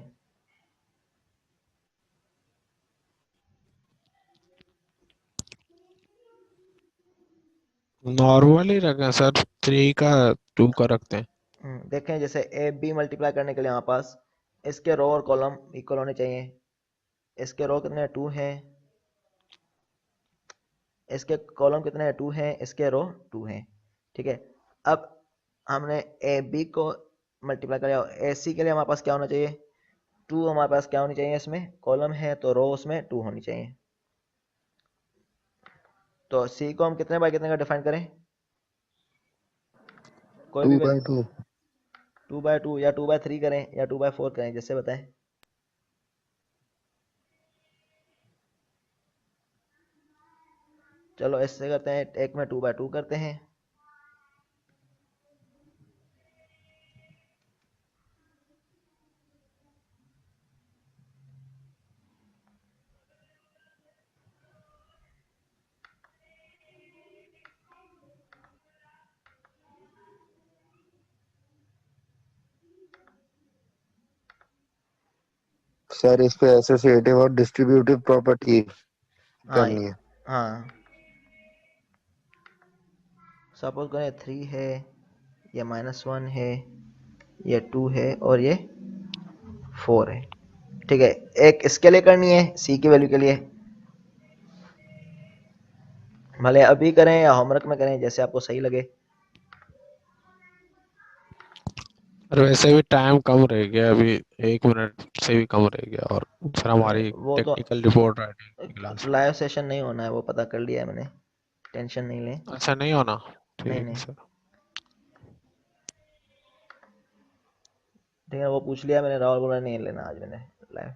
नॉर्मल ही रखें सर, 3 का 2 का रखते हैं। देखें जैसे ए बी मल्टीप्लाई करने के लिए हमारे पास इसके रो और कॉलम इक्वल होने चाहिए। इसके रो कितने 2 हैं, इसके कॉलम कितने हैं 2 हैं, इसके रो 2 हैं। ठीक है, अब हमने ए बी को मल्टीप्लाई किया, ए सी के लिए हमारे पास क्या होना चाहिए, 2 हमारे पास क्या होनी चाहिए, इसमें कॉलम है तो रो उसमें 2 होनी चाहिए। तो सी को हम कितने बाय कितने का डिफाइन करें, कोई भी 2/2। 2/2 या 2/3 करें या 2/4 करें, जैसे बताएं। चलो इससे करते हैं, एक में 2/2 करते हैं। सर इस पे एसोसिएटिव और डिस्ट्रीब्यूटिव प्रॉपर्टी हाँ करनी है। हाँ, सपोज करें 3 है, ये -1 है, ये 2 है और ये 4 है। ठीक है, एक इसके लिए करनी है सी की वैल्यू के लिए, भले अभी करें या होमवर्क में करें, जैसे आपको सही लगे। और वैसे भी टाइम कम रह गया अभी, 1 मिनट से भी कम रह गया, और फिर हमारी वो तो टेक्निकल रिपोर्ट राइटिंग की क्लास में। लाइव सेशन नहीं होना है, वो पता कर लिया है मैंने, टेंशन नहीं लें। अच्छा नहीं होना, नहीं ठीक है नहीं, सर। ठीक है, वो पूछ लिया मैंने, राहुल बोला नहीं लेना आज मैंने लाइव।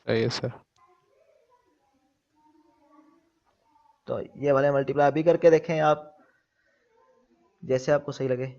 सही है सर। तो ये वाले मल्टीप्लाई अभी करके देखें आप, जैसे आपको सही लगे।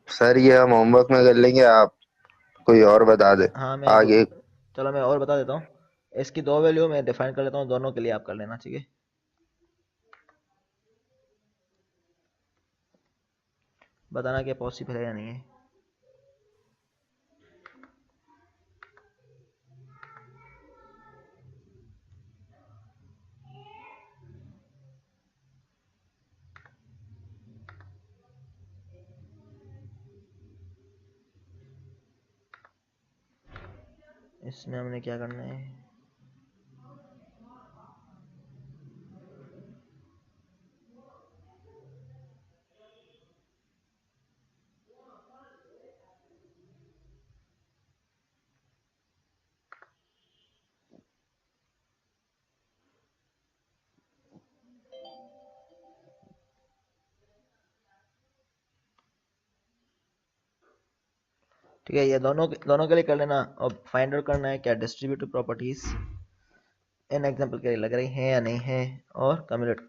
सर ये हम होमवर्क में कर लेंगे, आप कोई और बता दे हाँ मैं आगे। चलो मैं और बता देता हूँ, इसकी दो वैल्यू मैं डिफाइन कर लेता हूँ, दोनों के लिए आप कर लेना, ठीक है। बताना कि पॉसिबल है या नहीं है। इसमें हमने क्या करना है, ठीक है, ये दोनों के लिए कर लेना। और फाइंड आउट करना है क्या डिस्ट्रीब्यूटिव प्रॉपर्टीज इन एग्जांपल के लिए लग रही हैं या नहीं है, और कम्युलेटिव,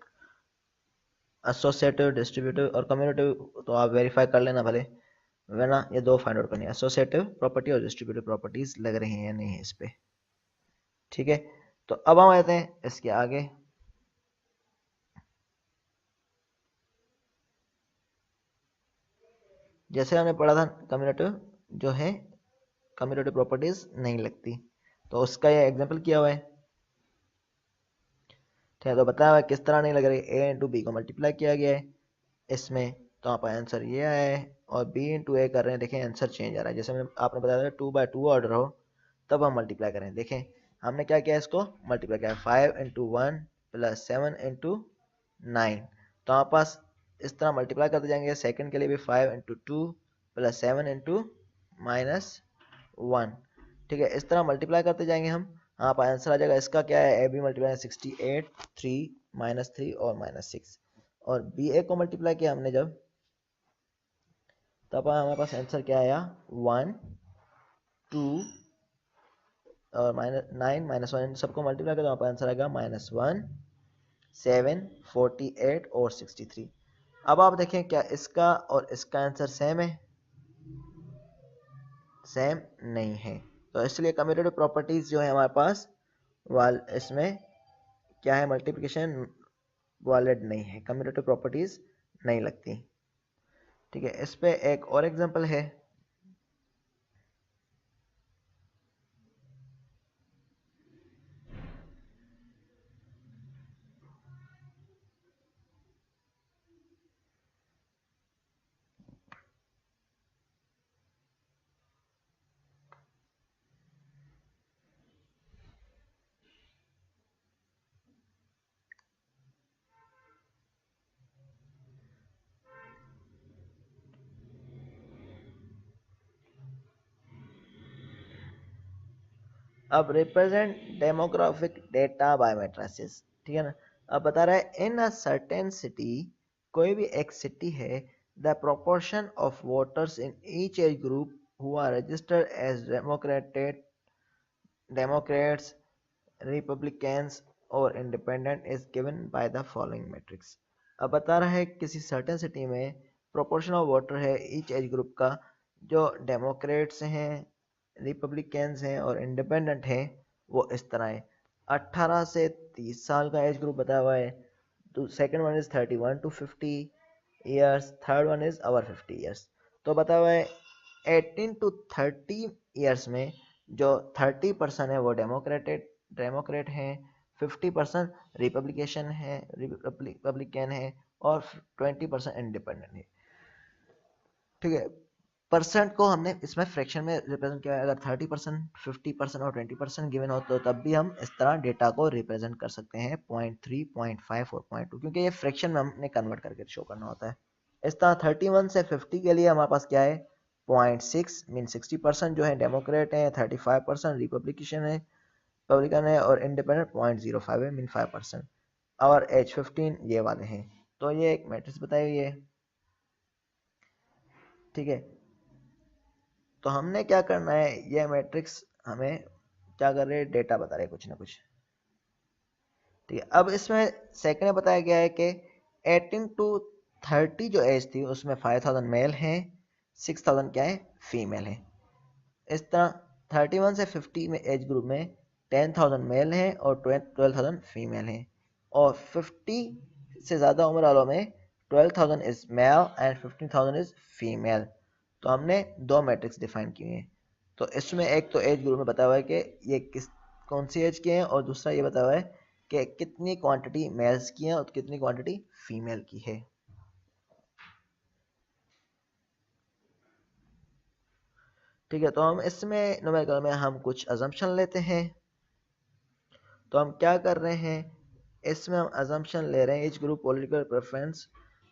एसोसिएटिव, डिस्ट्रीब्यूटिव और कम्युलेटिव तो आप वेरीफाई कर लेना भले, वरना ये दो फाइंड आउट करनी है, एसोसिएटिव प्रॉपर्टी और डिस्ट्रीब्यूटिव प्रॉपर्टीज लग रही हैं या नहीं है इस पे, ठीक है। तो अब हम आते हैं इसके आगे। जैसे हमने पढ़ा था कम्युलेटिव जो है, कम्युलेटिव प्रॉपर्टीज नहीं लगती, तो उसका ये एग्जांपल किया हुआ है, ठीक है। तो बताया हुआ है किस तरह नहीं लग रही, ए इंटू बी को मल्टीप्लाई किया गया है इसमें, तो आप आंसर ये आया है, और बी इंटू ए कर रहे हैं, देखें आंसर चेंज आ रहा है। जैसे मैंने आपने बताया था 2/2 ऑर्डर हो तब हम मल्टीप्लाई करें, देखें हमने क्या किया, इसको मल्टीप्लाई किया 5 इंटू 1 प्लस 7 इंटू 9, तो हमारे पास इस तरह मल्टीप्लाई करते जाएंगे। सेकंड के लिए भी 5 इंटू 2 प्लस 7 इंटू -1, ठीक है, इस तरह मल्टीप्लाई करते जाएंगे हम। हाँ पर आंसर आ जाएगा इसका क्या है, ए बी मल्टीप्लाई 68, 3 -3 और -6, और बी ए को मल्टीप्लाई किया हमने जब, तब हमारे पास आंसर क्या आया 1 2 और -9 -1, सबको मल्टीप्लाई करें तो हमारे पास आंसर आएगा -1 7 48 और 63। अब आप देखें क्या इसका और इसका आंसर सेम है, सेम नहीं है, तो इसलिए कम्यूटेटिव प्रॉपर्टीज जो है हमारे पास वाल इसमें क्या है, मल्टीप्लिकेशन वैलिड नहीं है, कम्यूटेटिव प्रॉपर्टीज नहीं लगती, ठीक है। इस पे एक और एग्जांपल है, अब represent demographic data bye matrices, ठीक है ना। अब बता रहा है इन अ सर्टेन सिटी, कोई भी एक सिटी है, the proportion of voters in each age group who are registered as Democrats, Republicans और independent is given by the following matrix. अब बता रहा है किसी सर्टेन सिटी में प्रोपोर्शन ऑफ वोटर है ईच एज ग्रुप का, जो डेमोक्रेट्स हैं, रिपब्लिकन्स हैं और इंडिपेंडेंट हैं, वो इस तरह है। 18 से 30 साल का एज ग्रुप बताया हुआ है। तो second one is 31 to 50 years, third one is over 50 years. तो बताया हुआ है 18 टू 30 ईयर्स में जो 30% है वो डेमोक्रेट हैं, 50% रिपब्लिकन है और 20% इंडिपेंडेंट है, ठीक है। परसेंट को हमने इसमें फ्रैक्शन में रिप्रेजेंट किया है। अगर 30%, 50% और 20% गिवन हो तो तब भी हम इस तरह डेटा को रिप्रेजेंट कर सकते हैं 0.3, 0.5 और 0.2, क्योंकि ये फ्रैक्शन में हमने कन्वर्ट करके शो करना होता है। इस तरह 31 से 50 के लिए हमारे पास क्या है 0.6 मीन 60% जो है डेमोक्रेट है, 35% रिपब्लिकन है और इंडिपेंडेंट 0.05 है मीन 5%। और एज 15 ये वाले हैं। तो ये एक मैट्रिक्स बताई हुई है, ठीक है। तो हमने क्या करना है, ये मैट्रिक्स हमें क्या कर रहे हैं, डेटा बता रहे हैं कुछ ना कुछ, ठीक है। अब इसमें सेकंड में बताया गया है कि 18 टू 30 जो एज थी उसमें 5000 मेल हैं, 6000 क्या है फीमेल है। इस तरह 31 से 50 में एज ग्रुप में 10,000 मेल हैं और 12,000 फीमेल हैं, और 50 से ज़्यादा उम्र वालों में 12,000 is male and 15,000 is female. तो हमने दो मैट्रिक्स डिफाइन किए हैं। तो इसमें एक तो एज ग्रुप में बताया हुआ है कि ये कौन सी एज के हैं, और दूसरा ये बताया हुआ है कि कितनी क्वांटिटी मेल्स की है और कितनी क्वांटिटी फीमेल की है, ठीक है। तो हम इसमें न्यूमेरिकल में हम कुछ अजम्पशन लेते हैं। तो हम क्या कर रहे हैं, इसमें हम अजम्पशन ले रहे हैं एज ग्रुप पॉलिटिकल प्रेफरेंस,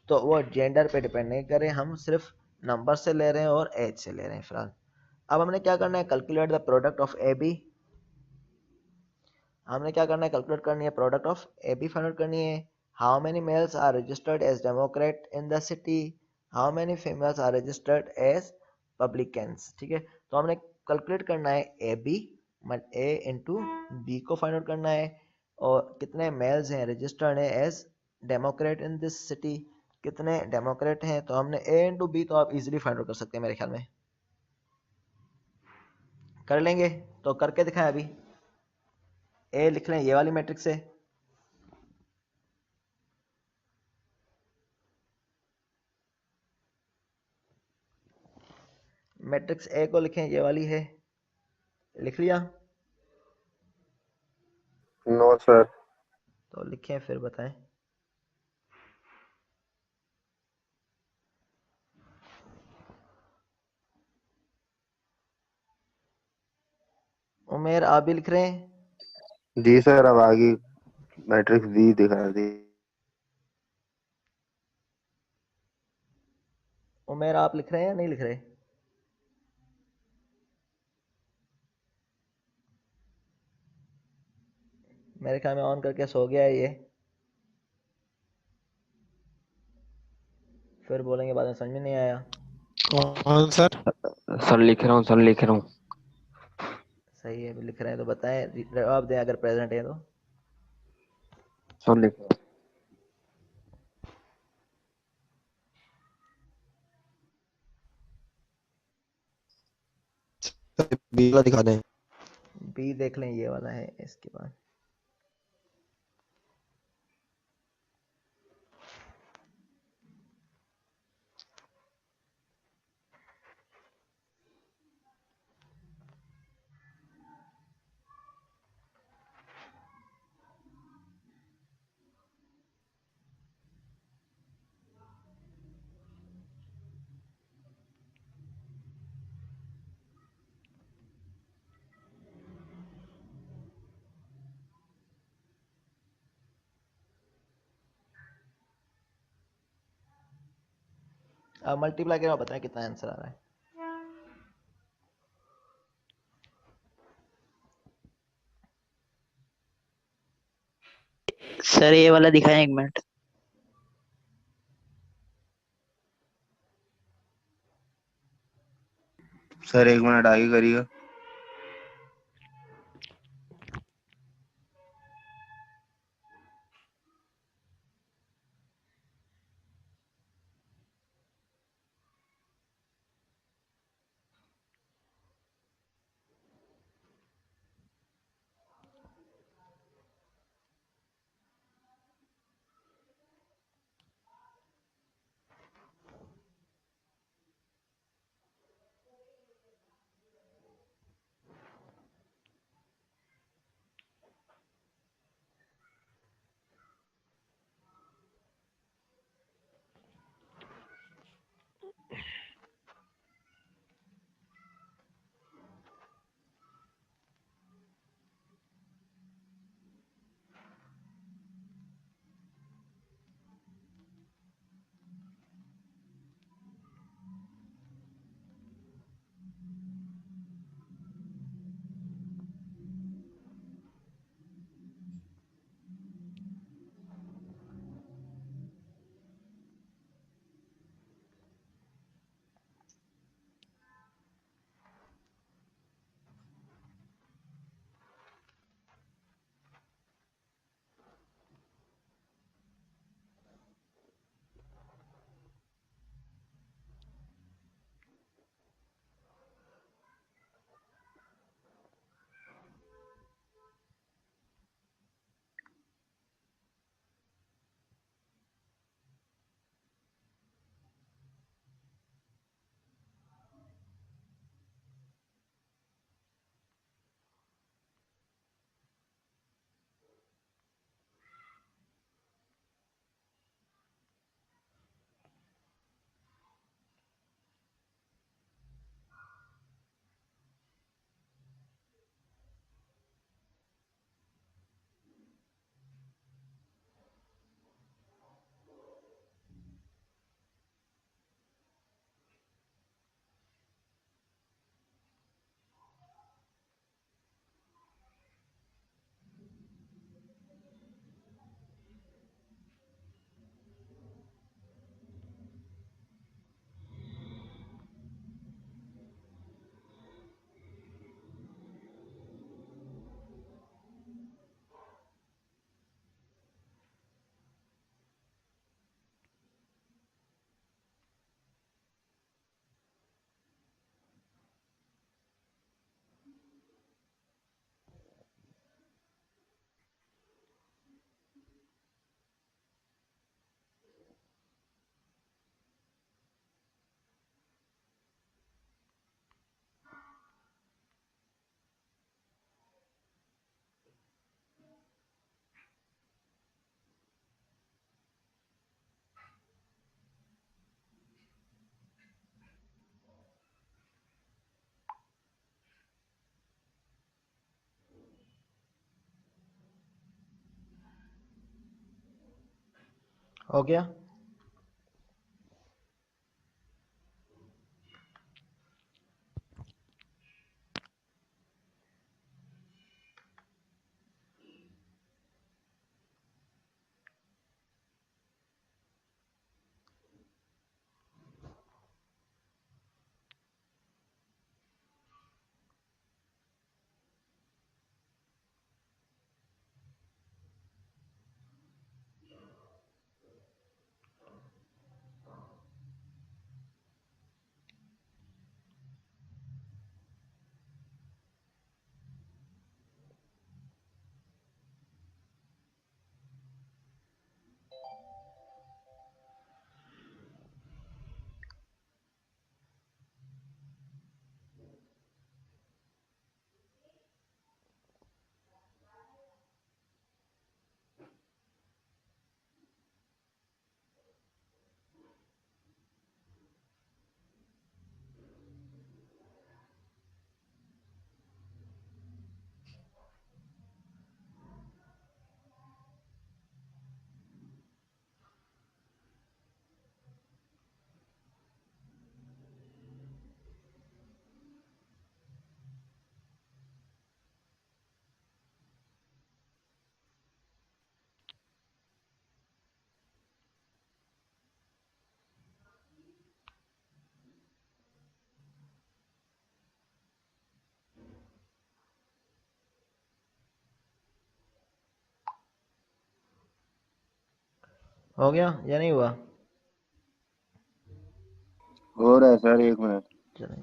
तो वो जेंडर पे डिपेंड नहीं कर रहे, हम सिर्फ नंबर से ले रहे हैं और एज से ले रहे हैं फिलहाल। अब हमने क्या करना है, calculate the product of A B. हमने क्या करना है, कैलकुलेट करनी है product of A B find out करनी है। How many males are registered as democrat in the city, how many females are registered as publicans, ठीक है। तो हमने कैलकुलेट करना है A B, A into B को फाइंड आउट करना है, और कितने मेल्स हैं रजिस्टर्ड है as democrat in this city, कितने डेमोक्रेट हैं। तो हमने ए इंटू बी तो आप इजीली फाइंड आउट कर सकते हैं, मेरे ख्याल में कर लेंगे। तो करके दिखाएं अभी। ए लिख लें ये वाली मैट्रिक्स से, मैट्रिक्स ए को लिखें ये वाली है, लिख लिया। No sir. तो लिखें फिर बताएं। उमेर आप भी लिख रहे हैं। जी सर, अब आगे मैट्रिक्स दी दिखा दी। उमेर आप लिख रहे हैं या नहीं लिख रहे, मेरे ख्याल में ऑन करके सो गया है ये, फिर बोलेंगे बाद में समझ में नहीं आया। कौन सर? सर लिख रहा हूँ, सर लिख रहा हूँ। सही है, लिख रहे हैं तो बताएं, जवाब दें अगर प्रेजेंट है तो। सर लिख रहा हूँ। बी वाला दिखा दें। बी देख लें ये वाला है इसके बाद। अब मल्टीप्लाई करके बताएं कितना आंसर आ रहा है। सर ये वाला दिखाएं 1 मिनट। सर 1 मिनट आगे करिएगा। हो गया? हो गया या नहीं हुआ? हो रहा है सर, 1 मिनट। चलें।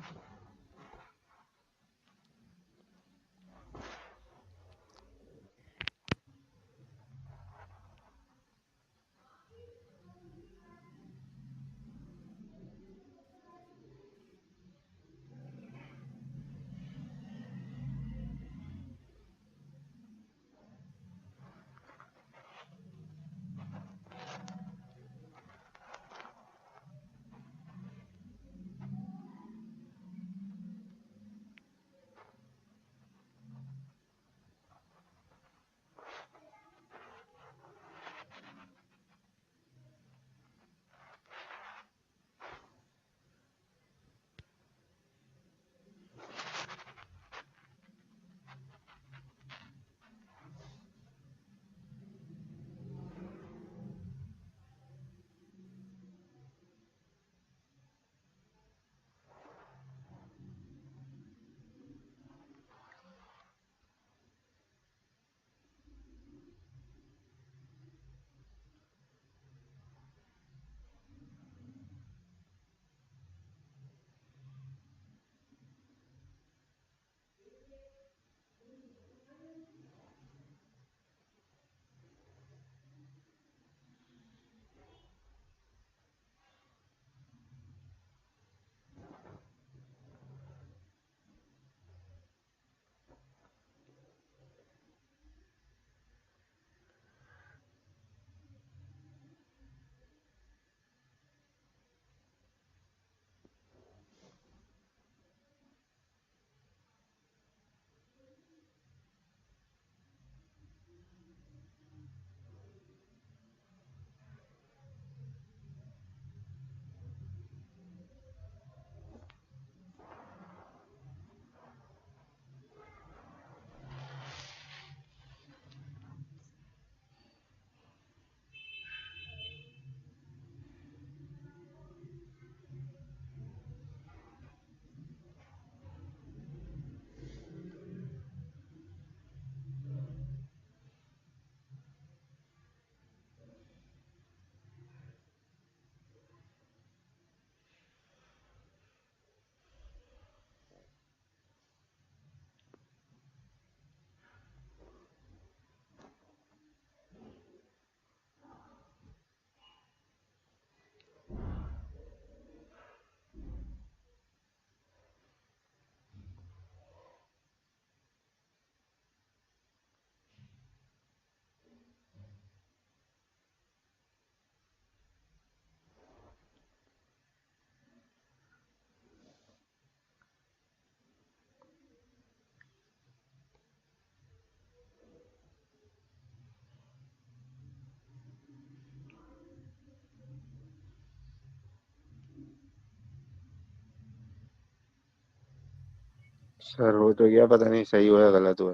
सर हो तो गया, पता नहीं सही हुआ या गलत हुआ।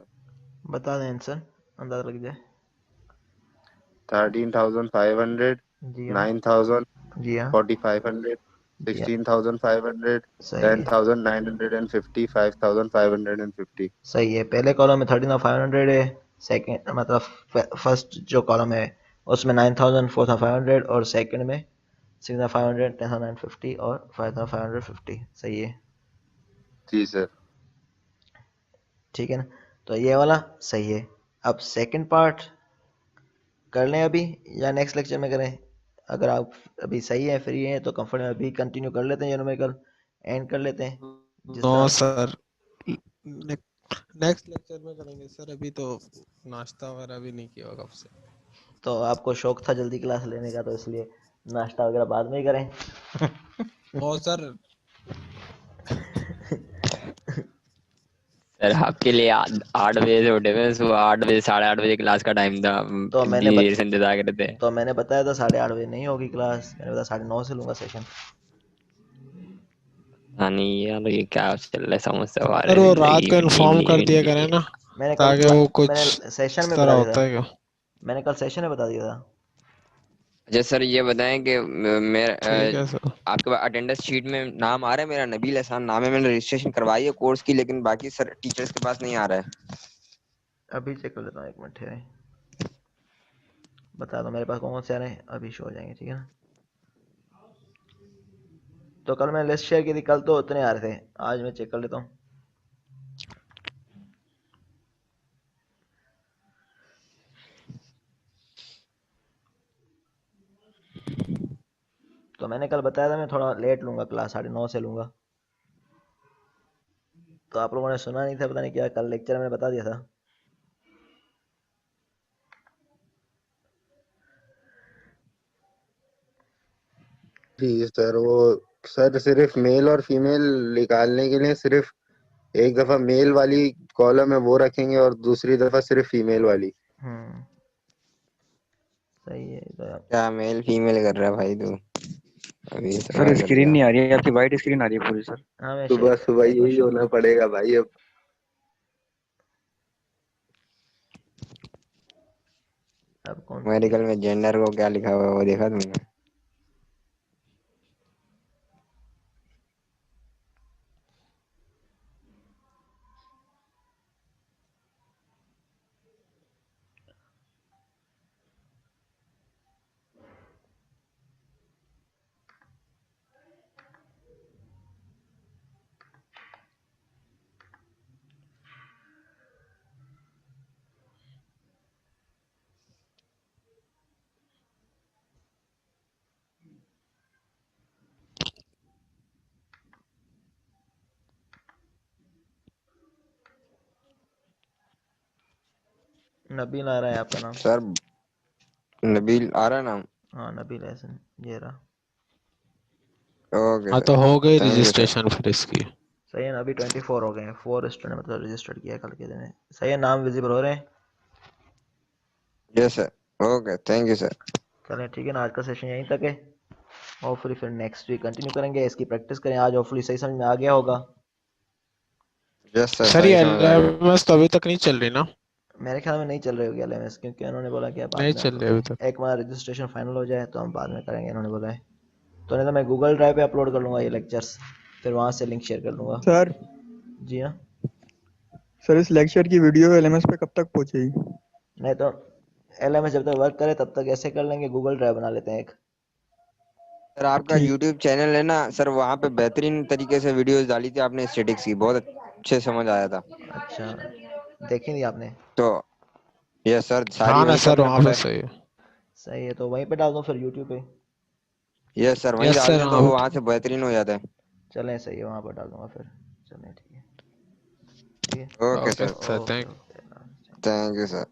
बता दें आंसर, अंदाजा लग जाए। 13,500, जी हाँ। 9,000, जी हाँ। 4,500, जी हाँ। 16,500, सही है। 10,950, 5,550। सही है। पहले कॉलम में 13,500 है, सेकंड मतलब फर्स्ट जो कॉलम है उसमें 9,000, 4,500 और सेकंड में 6,500, 10,950 और 5,550। सही है। जी सर। ठीक है ना? तो ये वाला सही है। अब सेकंड पार्ट कर लें अभी या नेक्स्ट लेक्चर में करें? अगर आप अभी सही है, फ्री हैं, तो कंफर्ट में अभी कंटिन्यू कर लेते हैं, न्यूमेरिकल एंड कर लेते हैं जिस नो तरह। सर, नेक्स्ट लेक्चर में करेंगे सर, अभी तो नाश्ता वगैरह भी नहीं किया होगा कब से। तो आपको शौक था जल्दी क्लास लेने का, तो इसलिए नाश्ता वगैरह बाद में ही करें। नो सर, सर आपके लिए 8 बजे से उठे हुए, सुबह 8 बजे, 8:30 बजे क्लास का टाइम था, तो इतनी देर से इंतजार कर रहे थे। तो मैंने बताया था 8:30 बजे नहीं होगी क्लास, मैंने बताया 9:30 से लूंगा सेशन। हाँ नहीं यार, ये क्या चल रहा है, समझते सर हमारे वो रात जिंदगी को में नींद इन्फॉर्म नहीं कर दिया मिलती करें ना, है। मैंने कल ताकि वो कुछ मैंने सेशन इस में बता तरह दिया होता था। है क्या? मैंने कल सेशन में बता दिया था। अच्छा सर, ये बताएं कि मेरा ठीक है सर। आपके पास अटेंडेंस शीट में नाम आ रहा है, मेरा नबील एहसान नाम है, मैंने रजिस्ट्रेशन करवाई है कोर्स की, लेकिन बाकी सर टीचर्स के पास नहीं आ रहा है। अभी चेक कर लेता हूँ, एक मिनट ठहरें। बता दो मेरे पास कौन कौन से आ रहे हैं, अभी शो हो जाएंगे, ठीक है ना। तो कल मैंने लिस्ट शेयर की थी, कल तो उतने आ रहे थे, आज मैं चेक कर लेता हूँ। तो मैंने कल बताया था मैं थोड़ा लेट लूंगा क्लास, 9:30 से लूंगा, तो आप लोगों ने सुना नहीं था, पता नहीं क्या, कल लेक्चर में बता दिया था। जी सर, वो सर सिर्फ मेल और फीमेल निकालने के लिए सिर्फ एक दफा मेल वाली कॉलम है वो रखेंगे और दूसरी दफा सिर्फ फीमेल वाली। सही है तो यार। क्या मेल फीमेल कर रहा है भाई तू? अभी सर समझ कर स्क्रीन दिया। नहीं आ रही है आपकी, वाइट स्क्रीन आ रही है पूरी सर। हाँ मैं सुबह सुबह एक बार यही शो होना पड़ेगा भाई अब। अब कौन सी मेडिकल में जेंडर को क्या लिखा हुआ है वो देखा तुमने? नबील आ रहा है आपका नाम। सर नबील आ रहा है नाम? हाँ नबील एहसन, ये रहा। ओके हाँ सर, तो हो गई थैंक यू सर। रजिस्ट्रेशन फिर इसकी। सही है ना, अभी 24 हो गए हैं, 4 स्टूडेंट मतलब रजिस्टर्ड किया है कल के दिन। सही है, नाम विजिबल हो रहे हैं। Yes sir, okay thank you sir. चलें ठीक है ना, आज का सेशन यहीं तक है। होपफुली फिर नेक्स्ट वीक कंटिन्यू करेंगे, इसकी प्रैक्टिस करें। आज होपफुली सही समझ में आ गया होगा। यस सर, सर सही ये समझ आ गया। LMS तो अभी तक नहीं चल रही ना? मेरे ख्याल में नहीं चल रही होगी LMS, क्योंकि उन्होंने बोला कि बाद नहीं में चल रही अभी तक। एक बार रजिस्ट्रेशन फाइनल हो जाए तो हम बाद में करेंगे, इन्होंने बोला है। तो नहीं तो मैं गूगल ड्राइव पे अपलोड कर लूँगा ये लेक्चर्स, फिर वहाँ से लिंक शेयर कर लूँगा। सर जी हाँ। सर इस लेक्चर की वीडियो एलएमएस पे कब तक पहुंचेगी? नहीं तो LMS जब तक वर्क करे तब तक ऐसे कर लेंगे, गूगल ड्राइव बना लेते हैं एक। सर आपका ठीक। यूट्यूब चैनल है ना सर, वहाँ पे बेहतरीन तरीके से वीडियोस डाली थी आपने स्टैटिक्स की, बहुत अच्छे समझ आया था। अच्छा, देखी नहीं आपने? तो यस सर, सारी हाँ ना वहीं से सर, अपने वहाँ पे पढ़े। सही है। सही है, तो वहीं पे डाल दूँ फिर यूट्यूब पे? यस सर, वहीं यस डाल सर, दें तो वहाँ वो पे। वहाँ से बेहतरीन हो जाता है। चलें सही है, वहाँ पर डाल दूँगा फिर। चलें ठीक है, ठीक है। Okay okay sir, sir, okay thank okay. Thank you sir.